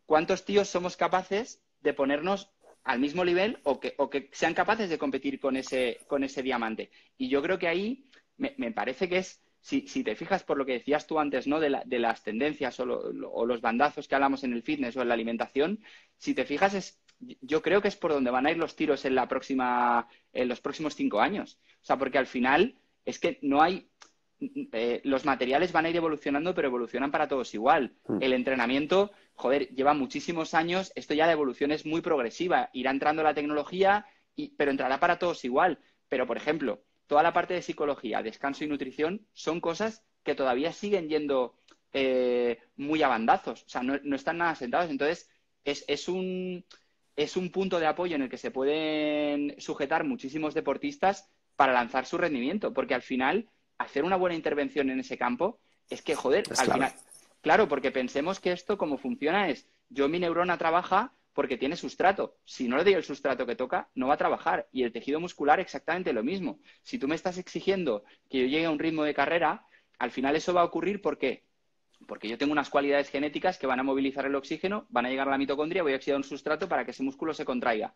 cuántos tíos somos capaces de ponernos al mismo nivel o que sean capaces de competir con ese diamante. Y yo creo que ahí me parece que es, si te fijas por lo que decías tú antes, ¿no? De las tendencias o los bandazos que hablamos en el fitness o en la alimentación, si te fijas, yo creo que es por donde van a ir los tiros en los próximos 5 años. O sea, porque al final es que no hay, los materiales van a ir evolucionando, pero evolucionan para todos igual. El entrenamiento, joder, lleva muchísimos años, esto ya la evolución es muy progresiva, irá entrando la tecnología, pero entrará para todos igual. Pero, por ejemplo, toda la parte de psicología, descanso y nutrición son cosas que todavía siguen yendo muy a bandazos, o sea, no están nada sentados. Entonces, es un punto de apoyo en el que se pueden sujetar muchísimos deportistas para lanzar su rendimiento, porque al final, hacer una buena intervención en ese campo es que, joder, Es al clave. final, claro, porque pensemos que esto como funciona es, mi neurona trabaja porque tiene sustrato. Si no le doy el sustrato que toca, no va a trabajar. Y el tejido muscular exactamente lo mismo. Si tú me estás exigiendo que yo llegue a un ritmo de carrera, al final eso va a ocurrir ¿por qué? Porque yo tengo unas cualidades genéticas que van a movilizar el oxígeno, van a llegar a la mitocondria, voy a oxidar un sustrato para que ese músculo se contraiga.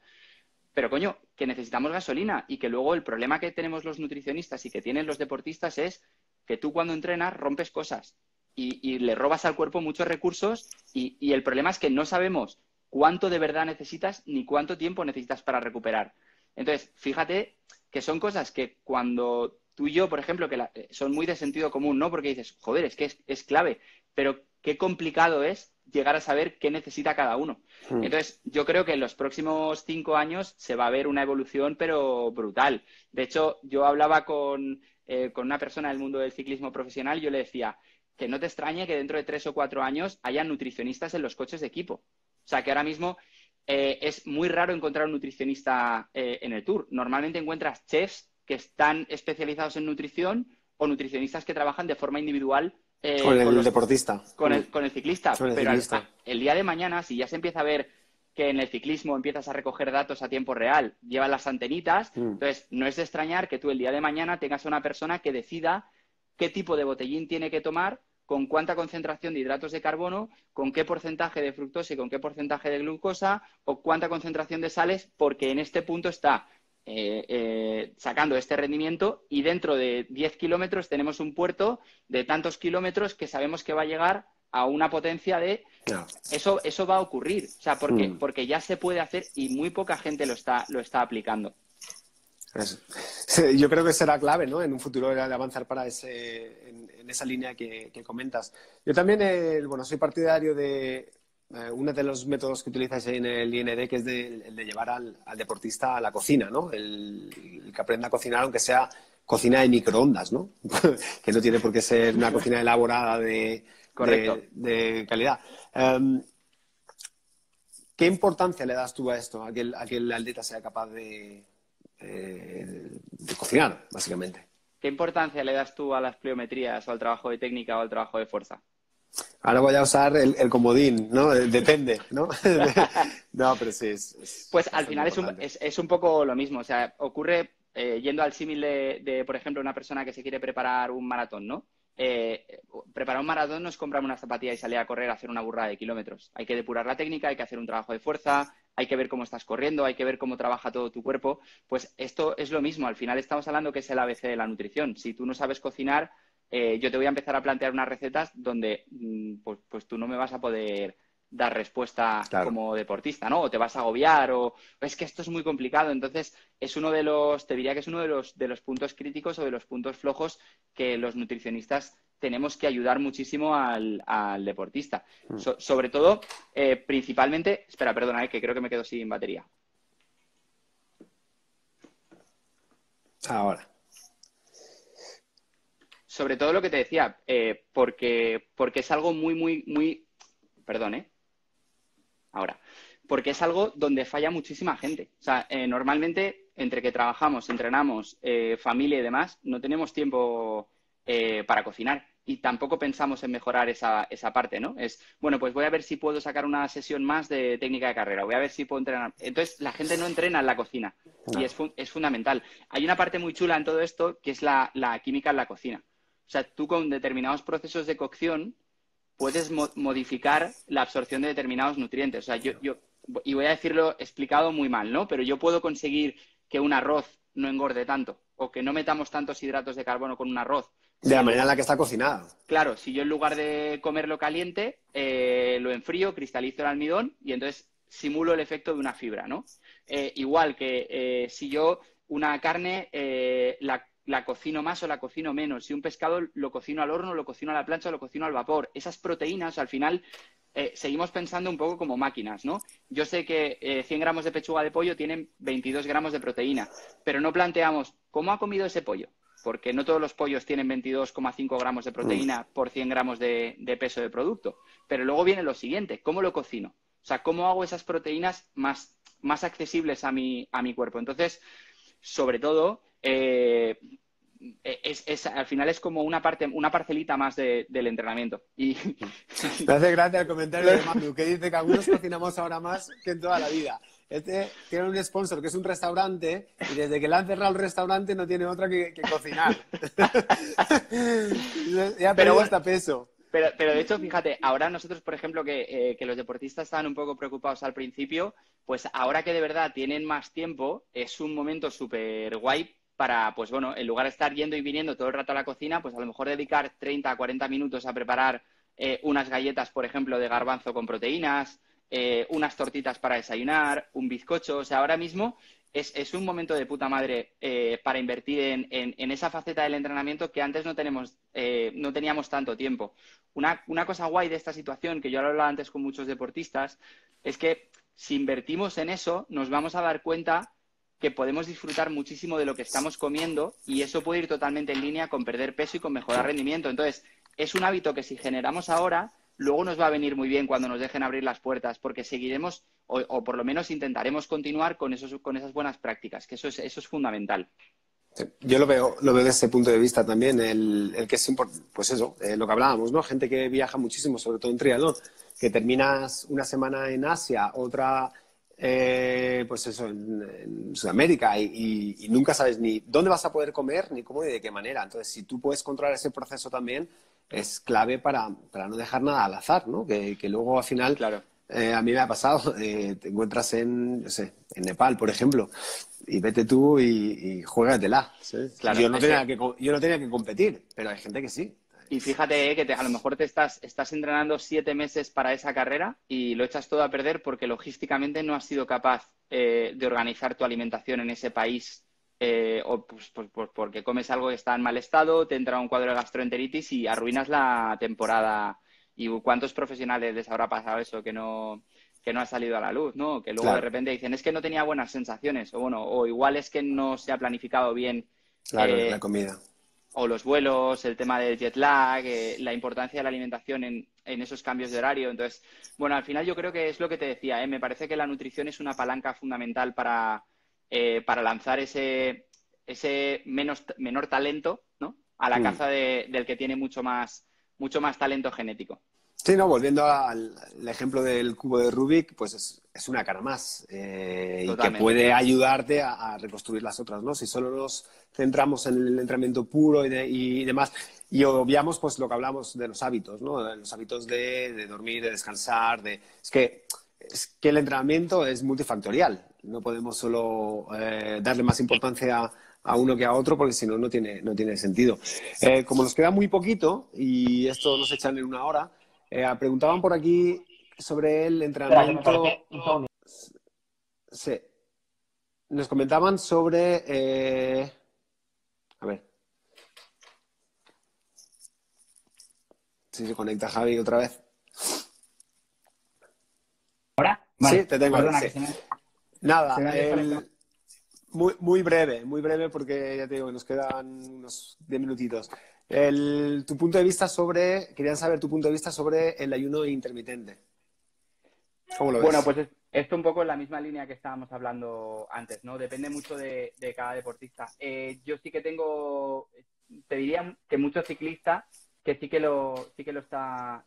Pero coño, que necesitamos gasolina y que luego el problema que tenemos los nutricionistas y que tienen los deportistas es que tú cuando entrenas rompes cosas y le robas al cuerpo muchos recursos y el problema es que no sabemos cuánto de verdad necesitas ni cuánto tiempo necesitas para recuperar. Entonces, fíjate que son cosas que cuando tú y yo, por ejemplo, son muy de sentido común, ¿no? Porque dices, joder, es que es clave, pero qué complicado es llegar a saber qué necesita cada uno. Entonces, yo creo que en los próximos 5 años se va a ver una evolución, pero brutal. De hecho, yo hablaba con una persona del mundo del ciclismo profesional y yo le decía que no te extrañe que dentro de 3 o 4 años haya nutricionistas en los coches de equipo. O sea, que ahora mismo es muy raro encontrar un nutricionista en el Tour. Normalmente encuentras chefs que están especializados en nutrición o nutricionistas que trabajan de forma individual Con el deportista. con el ciclista. Con el Pero ciclista. el día de mañana, si ya se empieza a ver que en el ciclismo empiezas a recoger datos a tiempo real, llevan las antenitas, entonces no es de extrañar que tú el día de mañana tengas a una persona que decida qué tipo de botellín tiene que tomar, con cuánta concentración de hidratos de carbono, con qué porcentaje de fructosa y con qué porcentaje de glucosa o cuánta concentración de sales, porque en este punto está sacando este rendimiento y dentro de 10 kilómetros tenemos un puerto de tantos kilómetros que sabemos que va a llegar a una potencia de... No. Eso va a ocurrir, o sea, porque ya se puede hacer y muy poca gente lo está aplicando. Eso. Sí, yo creo que será clave, ¿no? En un futuro de avanzar para en esa línea que comentas. Yo también, bueno, soy partidario de uno de los métodos que utilizáis en el IND, que es el de llevar al deportista a la cocina, ¿no? El que aprenda a cocinar, aunque sea cocina de microondas, ¿no? Que no tiene por qué ser una cocina elaborada de calidad. ¿Qué importancia le das tú a esto? A que el atleta sea capaz de cocinar, básicamente. ¿Qué importancia le das tú a las pliometrías o al trabajo de técnica o al trabajo de fuerza? Ahora voy a usar el comodín, ¿no? Depende, ¿no? No, pero sí. Pues al final es un poco lo mismo. O sea, ocurre, yendo al símil de, por ejemplo, una persona que se quiere preparar un maratón, ¿no? Preparar un maratón no es comprarme una zapatilla y salir a correr a hacer una burrada de kilómetros. Hay que depurar la técnica, hay que hacer un trabajo de fuerza, hay que ver cómo estás corriendo, hay que ver cómo trabaja todo tu cuerpo. Pues esto es lo mismo. Al final estamos hablando que es el ABC de la nutrición. Si tú no sabes cocinar, yo te voy a empezar a plantear unas recetas donde pues tú no me vas a poder dar respuesta como deportista, ¿no? O te vas a agobiar o es que esto es muy complicado. Entonces, es uno de los, te diría que es uno de los puntos críticos o de los puntos flojos que los nutricionistas tenemos que ayudar muchísimo al deportista. Sobre todo, principalmente, espera, perdona, que creo que me quedo sin batería. Ahora. Sobre todo lo que te decía, porque es algo muy... Perdón, Ahora, porque es algo donde falla muchísima gente. O sea, normalmente, entre que trabajamos, entrenamos, familia y demás, no tenemos tiempo para cocinar. Y tampoco pensamos en mejorar esa parte, ¿no? Es, bueno, pues voy a ver si puedo sacar una sesión más de técnica de carrera, voy a ver si puedo entrenar. Entonces, la gente no entrena en la cocina y es fundamental. Hay una parte muy chula en todo esto que es la química en la cocina. O sea, tú con determinados procesos de cocción puedes modificar la absorción de determinados nutrientes. O sea, y voy a decirlo explicado muy mal, ¿no? Pero yo puedo conseguir que un arroz no engorde tanto o que no metamos tantos hidratos de carbono con un arroz. De la manera en la que está cocinado. Claro, si yo en lugar de comerlo caliente, lo enfrío, cristalizo el almidón y entonces simulo el efecto de una fibra, ¿no? Igual que si yo una carne la cocino más o la cocino menos. Si un pescado lo cocino al horno, lo cocino a la plancha o lo cocino al vapor. Esas proteínas, al final, seguimos pensando un poco como máquinas, ¿no? Yo sé que 100 gramos de pechuga de pollo tienen 22 gramos de proteína, pero no planteamos cómo ha comido ese pollo, porque no todos los pollos tienen 22,5 gramos de proteína por 100 gramos de peso de producto. Pero luego viene lo siguiente, ¿cómo lo cocino? O sea, ¿cómo hago esas proteínas más accesibles a mi cuerpo? Entonces, sobre todo, al final es como una parcelita más del entrenamiento. Y... Me hace gracia el comentario de Manu, que dice que algunos cocinamos ahora más que en toda la vida. Este tiene un sponsor que es un restaurante y desde que le han cerrado el restaurante no tiene otra que cocinar. Ya perdió hasta peso. Pero de hecho, fíjate, ahora nosotros, por ejemplo, que los deportistas estaban un poco preocupados al principio, pues ahora que de verdad tienen más tiempo, es un momento súper guay para, pues bueno, en lugar de estar yendo y viniendo todo el rato a la cocina, pues a lo mejor dedicar 30 a 40 minutos a preparar unas galletas, por ejemplo, de garbanzo con proteínas, unas tortitas para desayunar, un bizcocho. O sea, ahora mismo es un momento de puta madre para invertir en esa faceta del entrenamiento que antes no teníamos tanto tiempo. Una cosa guay de esta situación, que yo lo hablaba antes con muchos deportistas, es que si invertimos en eso, nos vamos a dar cuenta que podemos disfrutar muchísimo de lo que estamos comiendo y eso puede ir totalmente en línea con perder peso y con mejorar rendimiento. Entonces, es un hábito que si generamos ahora, luego nos va a venir muy bien cuando nos dejen abrir las puertas, porque seguiremos o por lo menos intentaremos continuar con esas buenas prácticas, que eso es fundamental. Yo lo veo desde ese punto de vista también, el que es importante, pues eso, lo que hablábamos, ¿no? Gente que viaja muchísimo, sobre todo en triatlón, que terminas una semana en Asia, otra pues eso, en Sudamérica y nunca sabes ni dónde vas a poder comer, ni cómo, ni de qué manera. Entonces, si tú puedes controlar ese proceso también, es clave para no dejar nada al azar, ¿no? Que luego al final, Claro. a mí me ha pasado, te encuentras no sé, en Nepal, por ejemplo, y vete tú y juégatela, ¿sabes? Claro, Yo no tenía yo no tenía que competir, pero hay gente que sí. y fíjate que a lo mejor te estás entrenando 7 meses para esa carrera y lo echas todo a perder porque logísticamente no has sido capaz de organizar tu alimentación en ese país o pues porque comes algo que está en mal estado, te entra un cuadro de gastroenteritis y arruinas la temporada. ¿Y cuántos profesionales les habrá pasado eso que no ha salido a la luz, ¿no? Que luego de Claro, repente dicen, es que no tenía buenas sensaciones o bueno, o igual es que no se ha planificado bien claro, la eh, comida. o los vuelos, el tema del jet lag, la importancia de la alimentación en esos cambios de horario. Entonces, bueno, al final yo creo que es lo que te decía, ¿eh? Me parece que la nutrición es una palanca fundamental para lanzar ese menor talento, ¿no? A la Mm. caza del que tiene mucho más talento genético. Sí, no, volviendo al ejemplo del cubo de Rubik, pues es una cara más y que Totalmente. puede ayudarte a reconstruir las otras, ¿no? Si solo nos centramos en el entrenamiento puro y demás y obviamos pues lo que hablamos de los hábitos, ¿no? De los hábitos de dormir, de descansar, es que el entrenamiento es multifactorial. No podemos solo darle más importancia a uno que a otro porque si no, no tiene sentido. Como nos queda muy poquito y esto nos echan en una hora, preguntaban por aquí sobre el Espera, que me entrenamiento. conecté un segundo. Sí, nos comentaban sobre. A ver, si se conecta Javi otra vez. ¿Ahora? Sí, Vale, te tengo ahí, perdona sí. que se Nada, me ha desconectado. muy breve porque ya te digo que nos quedan unos 10 minutitos. Querían saber tu punto de vista sobre el ayuno intermitente. ¿Cómo lo Bueno, ves? pues esto un poco en la misma línea que estábamos hablando antes, ¿no? Depende mucho de cada deportista. Yo sí que te diría que muchos ciclistas que sí que lo está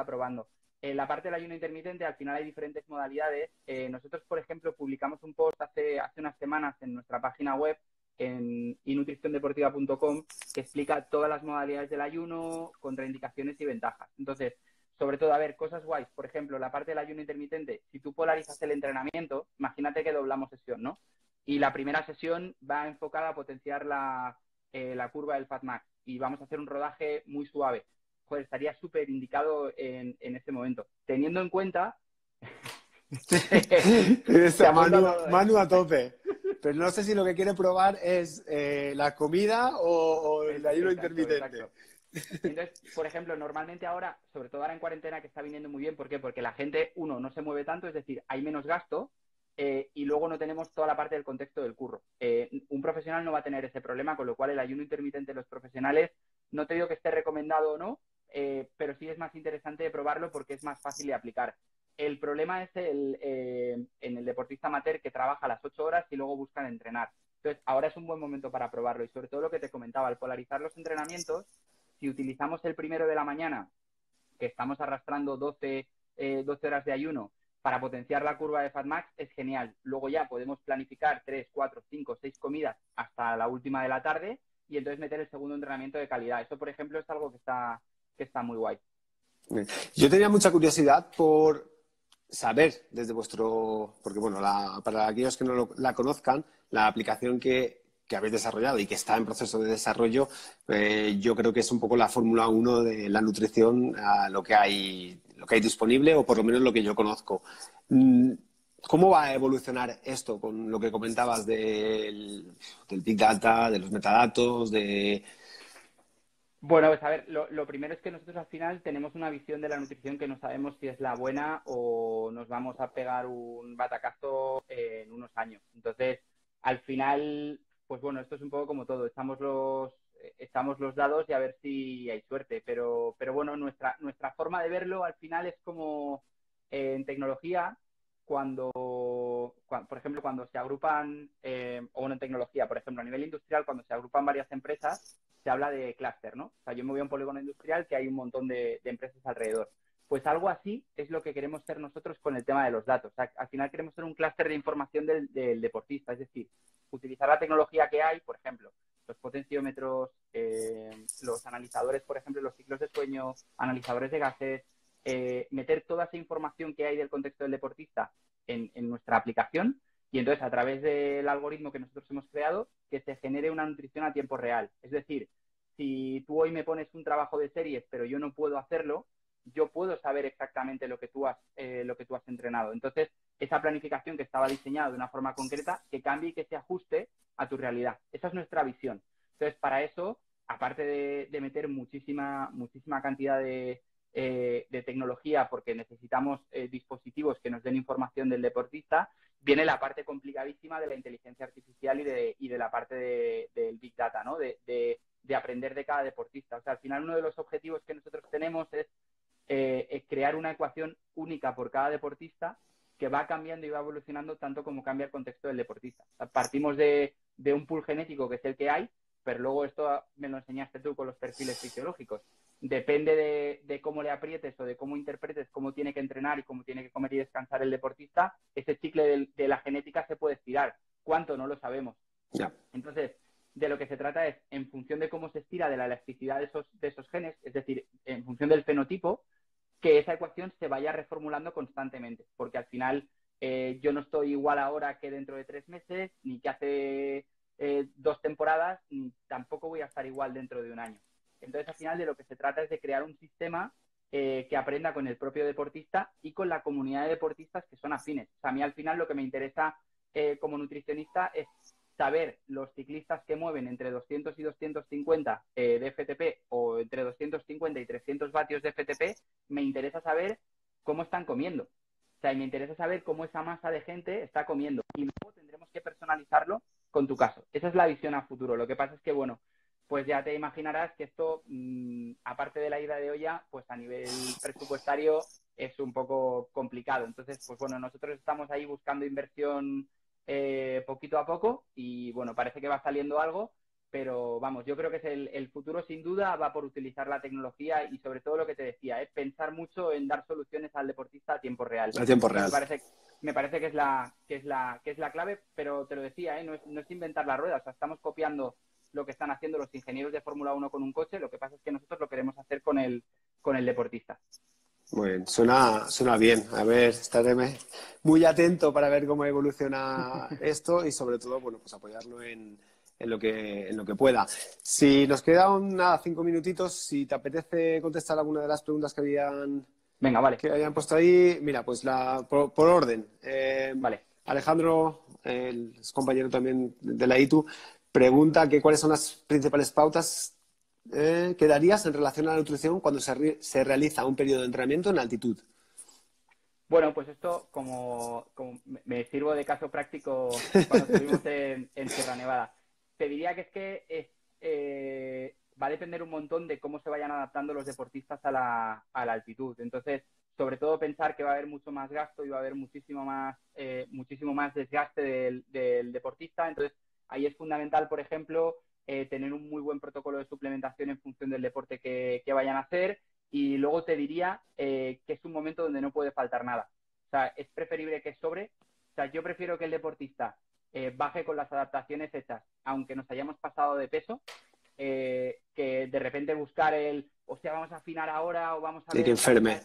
probando. En la parte del ayuno intermitente, al final hay diferentes modalidades. Nosotros, por ejemplo, publicamos un post hace unas semanas en nuestra página web, en inutriciondeportiva.com, que explica todas las modalidades del ayuno, contraindicaciones y ventajas. Entonces, sobre todo, a ver, cosas guays. Por ejemplo, la parte del ayuno intermitente, si tú polarizas el entrenamiento, imagínate que doblamos sesión, ¿no? Y la primera sesión va enfocada a potenciar la curva del Fat Max y vamos a hacer un rodaje muy suave. Joder, estaría súper indicado en ese momento. Teniendo en cuenta... Se Está apunta todo, ¿eh? Manu a tope. Pero no sé si lo que quiere probar es la comida o el ayuno Exacto, intermitente. exacto. Entonces, por ejemplo, normalmente ahora, sobre todo ahora en cuarentena, que está viniendo muy bien, ¿por qué? Porque la gente, uno, no se mueve tanto, es decir, hay menos gasto y luego no tenemos toda la parte del contexto del curro. Un profesional no va a tener ese problema, con lo cual el ayuno intermitente de los profesionales, no te digo que esté recomendado o no, pero sí es más interesante probarlo porque es más fácil de aplicar. El problema es en el deportista amateur que trabaja las 8 horas y luego buscan entrenar. Entonces, ahora es un buen momento para probarlo y sobre todo lo que te comentaba, al polarizar los entrenamientos, si utilizamos el primero de la mañana, que estamos arrastrando 12 horas de ayuno para potenciar la curva de FatMax, es genial. Luego ya podemos planificar 3, 4, 5, 6 comidas hasta la última de la tarde y entonces meter el segundo entrenamiento de calidad. Eso, por ejemplo, es algo que está muy guay. Yo tenía mucha curiosidad por saber desde porque bueno, para aquellos que no la conozcan, la aplicación que habéis desarrollado y que está en proceso de desarrollo, yo creo que es un poco la Fórmula 1 de la nutrición a lo que hay disponible o por lo menos lo que yo conozco. Mm, ¿Cómo va a evolucionar esto con lo que comentabas del Big Data, de los metadatos, Bueno, pues a ver, lo primero es que nosotros al final tenemos una visión de la nutrición que no sabemos si es la buena o nos vamos a pegar un batacazo en unos años. Entonces, al final, pues bueno, esto es un poco como todo, echamos los dados y a ver si hay suerte. Pero bueno, nuestra forma de verlo al final es como en tecnología, por ejemplo, cuando se agrupan, o bueno, en tecnología, por ejemplo, a nivel industrial, cuando se agrupan varias empresas, se habla de clúster, ¿no? O sea, yo me voy a un polígono industrial que hay un montón de empresas alrededor. Pues algo así es lo que queremos ser nosotros con el tema de los datos. O sea, al final queremos ser un clúster de información del deportista, es decir, utilizar la tecnología que hay, por ejemplo, los potenciómetros, los analizadores, por ejemplo, los ciclos de sueño, analizadores de gases, meter toda esa información que hay del contexto del deportista en nuestra aplicación y entonces a través del algoritmo que nosotros hemos creado, que se genere una nutrición a tiempo real. Es decir, si tú hoy me pones un trabajo de series, pero yo no puedo hacerlo, yo puedo saber exactamente lo que tú has entrenado. Entonces, esa planificación que estaba diseñada de una forma concreta, que cambie y que se ajuste a tu realidad. Esa es nuestra visión. Entonces, para eso, aparte de meter muchísima cantidad de tecnología, porque necesitamos dispositivos que nos den información del deportista, viene la parte complicadísima de la inteligencia artificial y de la parte del Big Data, ¿no? De aprender de cada deportista. O sea, al final uno de los objetivos que nosotros tenemos es crear una ecuación única por cada deportista que va cambiando y va evolucionando tanto como cambia el contexto del deportista. O sea, partimos de un pool genético que es el que hay, pero luego esto me lo enseñaste tú con los perfiles fisiológicos. Depende de cómo le aprietes o de cómo interpretes cómo tiene que entrenar y cómo tiene que comer y descansar el deportista, ese chicle de la genética se puede estirar. ¿Cuánto? No lo sabemos. Ya. Entonces, de lo que se trata es, en función de cómo se estira de la elasticidad de esos genes, es decir, en función del fenotipo, que esa ecuación se vaya reformulando constantemente, porque al final yo no estoy igual ahora que dentro de 3 meses, ni que hace 2 temporadas, ni tampoco voy a estar igual dentro de un año. Entonces, al final de lo que se trata es de crear un sistema que aprenda con el propio deportista y con la comunidad de deportistas que son afines. O sea, a mí al final lo que me interesa como nutricionista es saber los ciclistas que mueven entre 200 y 250 de FTP o entre 250 y 300 vatios de FTP, me interesa saber cómo están comiendo. O sea, y me interesa saber cómo esa masa de gente está comiendo. Y luego tendremos que personalizarlo con tu caso. Esa es la visión a futuro. Lo que pasa es que, bueno, pues ya te imaginarás que esto, aparte de la ida de olla, pues a nivel presupuestario es un poco complicado. Entonces, pues bueno, nosotros estamos ahí buscando inversión poquito a poco y bueno, parece que va saliendo algo, pero vamos, yo creo que es el futuro sin duda va por utilizar la tecnología y sobre todo lo que te decía, pensar mucho en dar soluciones al deportista a tiempo real. A tiempo Eso real. me parece que es la clave, pero te lo decía, no es inventar la rueda, o sea, estamos copiando lo que están haciendo los ingenieros de Fórmula 1 con un coche, lo que pasa es que nosotros lo queremos hacer con el deportista. Muy bien, suena bien. A ver, estaré muy atento para ver cómo evoluciona esto y sobre todo, bueno, pues apoyarlo en lo que pueda. Si nos quedan nada, 5 minutitos, si te apetece contestar alguna de las preguntas Venga, vale, que hayan puesto ahí, mira, pues por orden. vale. Alejandro, el compañero también de la ITU, pregunta que cuáles son las principales pautas que darías en relación a la nutrición cuando se realiza un periodo de entrenamiento en altitud. Bueno, pues esto, como me sirvo de caso práctico cuando estuvimos en Sierra Nevada, te diría que va a depender un montón de cómo se vayan adaptando los deportistas a la altitud. Entonces, sobre todo pensar que va a haber mucho más gasto y va a haber muchísimo más desgaste del deportista. Entonces, ahí es fundamental, por ejemplo, tener un muy buen protocolo de suplementación en función del deporte que vayan a hacer. Y luego te diría que es un momento donde no puede faltar nada. O sea, es preferible que sobre. O sea, yo prefiero que el deportista baje con las adaptaciones hechas, aunque nos hayamos pasado de peso, que de repente buscar o sea, vamos a afinar ahora o vamos a Y que ver. enferme.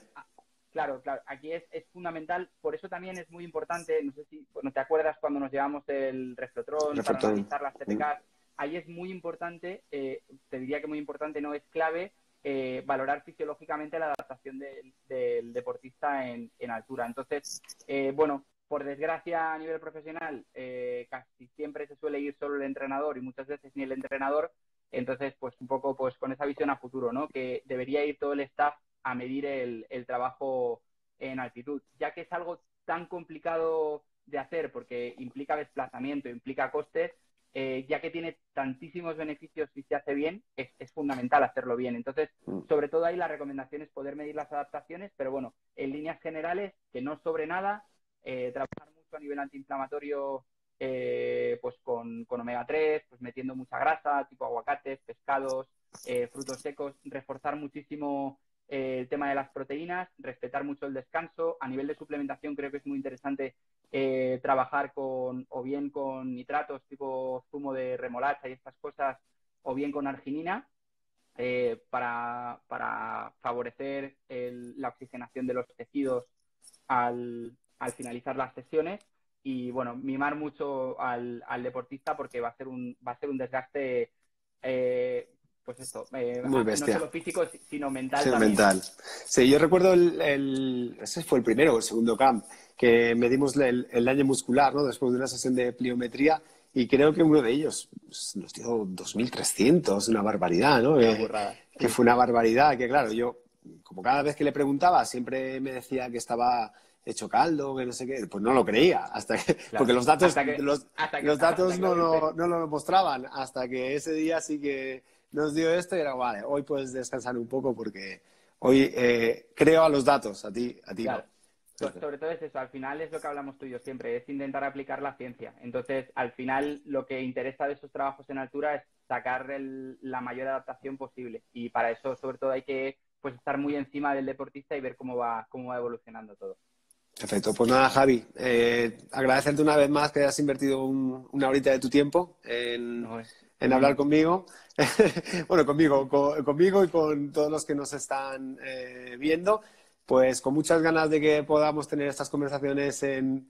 Claro, aquí es fundamental. Por eso también es muy importante, no sé si, bueno, ¿te acuerdas cuando nos llevamos el Reflotron para Reflectón. analizar las CPK? Ahí es muy importante, te diría que muy importante, no es clave, valorar fisiológicamente la adaptación del deportista en altura. Entonces, bueno, por desgracia a nivel profesional, casi siempre se suele ir solo el entrenador y muchas veces ni el entrenador. Entonces, pues un poco pues con esa visión a futuro, ¿no? Que debería ir todo el staff a medir el trabajo en altitud, ya que es algo tan complicado de hacer porque implica desplazamiento, implica costes, ya que tiene tantísimos beneficios si se hace bien, es fundamental hacerlo bien. Entonces, sobre todo ahí la recomendación es poder medir las adaptaciones, pero bueno, en líneas generales, que no sobre nada, trabajar mucho a nivel antiinflamatorio pues con omega 3, pues metiendo mucha grasa, tipo aguacates, pescados, frutos secos, reforzar muchísimo el tema de las proteínas, respetar mucho el descanso. A nivel de suplementación creo que es muy interesante trabajar o bien con nitratos tipo zumo de remolacha y estas cosas, o bien con arginina, para favorecer la oxigenación de los tejidos al finalizar las sesiones. Y bueno, mimar mucho al deportista, porque va a ser un desgaste, pues esto, Muy no bestia. solo físico, sino mental Sí, también. mental. Sí, yo recuerdo ese fue el primero o el segundo camp, que medimos el daño muscular, ¿no? Después de una sesión de pliometría, y creo que uno de ellos pues, nos dio 2.300, una barbaridad, ¿no? Una burrada. Que Sí, fue una sí. barbaridad, que claro, yo, como cada vez que le preguntaba, siempre me decía que estaba hecho caldo, que no sé qué, pues no lo creía, Claro. porque los datos, Hasta los datos que lo viste. no lo mostraban, hasta que ese día sí que nos dio esto y era, vale, hoy puedes descansar un poco porque hoy creo a los datos, a ti no. Claro. Sobre todo es eso, al final es lo que hablamos tú y yo siempre, es intentar aplicar la ciencia. Entonces, al final, lo que interesa de esos trabajos en altura es sacar la mayor adaptación posible. Y para eso, sobre todo, hay que pues estar muy encima del deportista y ver cómo va evolucionando todo. Perfecto, pues nada, Javi, agradecerte una vez más que hayas invertido una horita de tu tiempo No, en hablar conmigo. Bueno, conmigo y con todos los que nos están viendo. Pues con muchas ganas de que podamos tener estas conversaciones en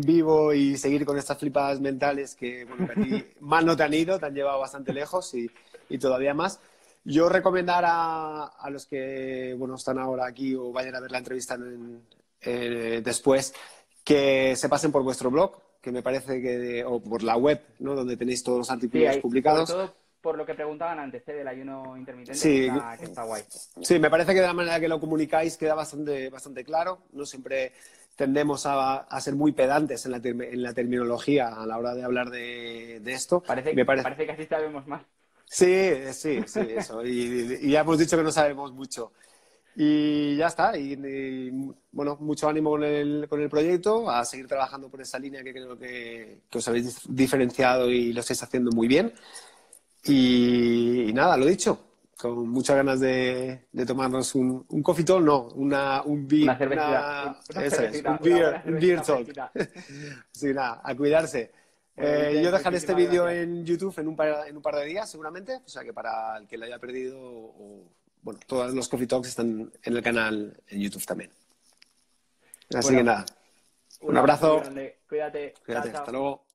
vivo y seguir con estas flipadas mentales que, bueno, que a ti mal no te han ido, te han llevado bastante lejos y todavía más. Yo recomendar a los que, bueno, están ahora aquí o vayan a ver la entrevista después, que se pasen por vuestro blog, que me parece o por la web, ¿no? Donde tenéis todos los Sí, artículos hay, sobre publicados. todo por lo que preguntaban antes, del ayuno intermitente, Sí, que está guay. sí, me parece que de la manera que lo comunicáis queda bastante claro. No siempre tendemos a ser muy pedantes en la terminología a la hora de hablar de esto. Y me parece... Parece que así sabemos más. Sí, eso. Y ya hemos dicho que no sabemos mucho. Y ya está. Bueno, mucho ánimo con el proyecto, a seguir trabajando por esa línea que creo que os habéis diferenciado y lo estáis haciendo muy bien. Y nada, lo dicho, con muchas ganas de tomarnos un coffee talk, no, Una cervecita, eso es, una buena un beer cervecita talk. fresquita. Sí, nada, a cuidarse. Bueno, Yo Vicente, dejaré este muchísimas vídeo gracias. en YouTube en un par de días, seguramente. O sea que para el que lo haya perdido, bueno, todos los coffee talks están en el canal en YouTube también. Así que Bueno, nada, un un abrazo muy abrazo, grande. Cuídate. Chao, cuídate, hasta chao. luego.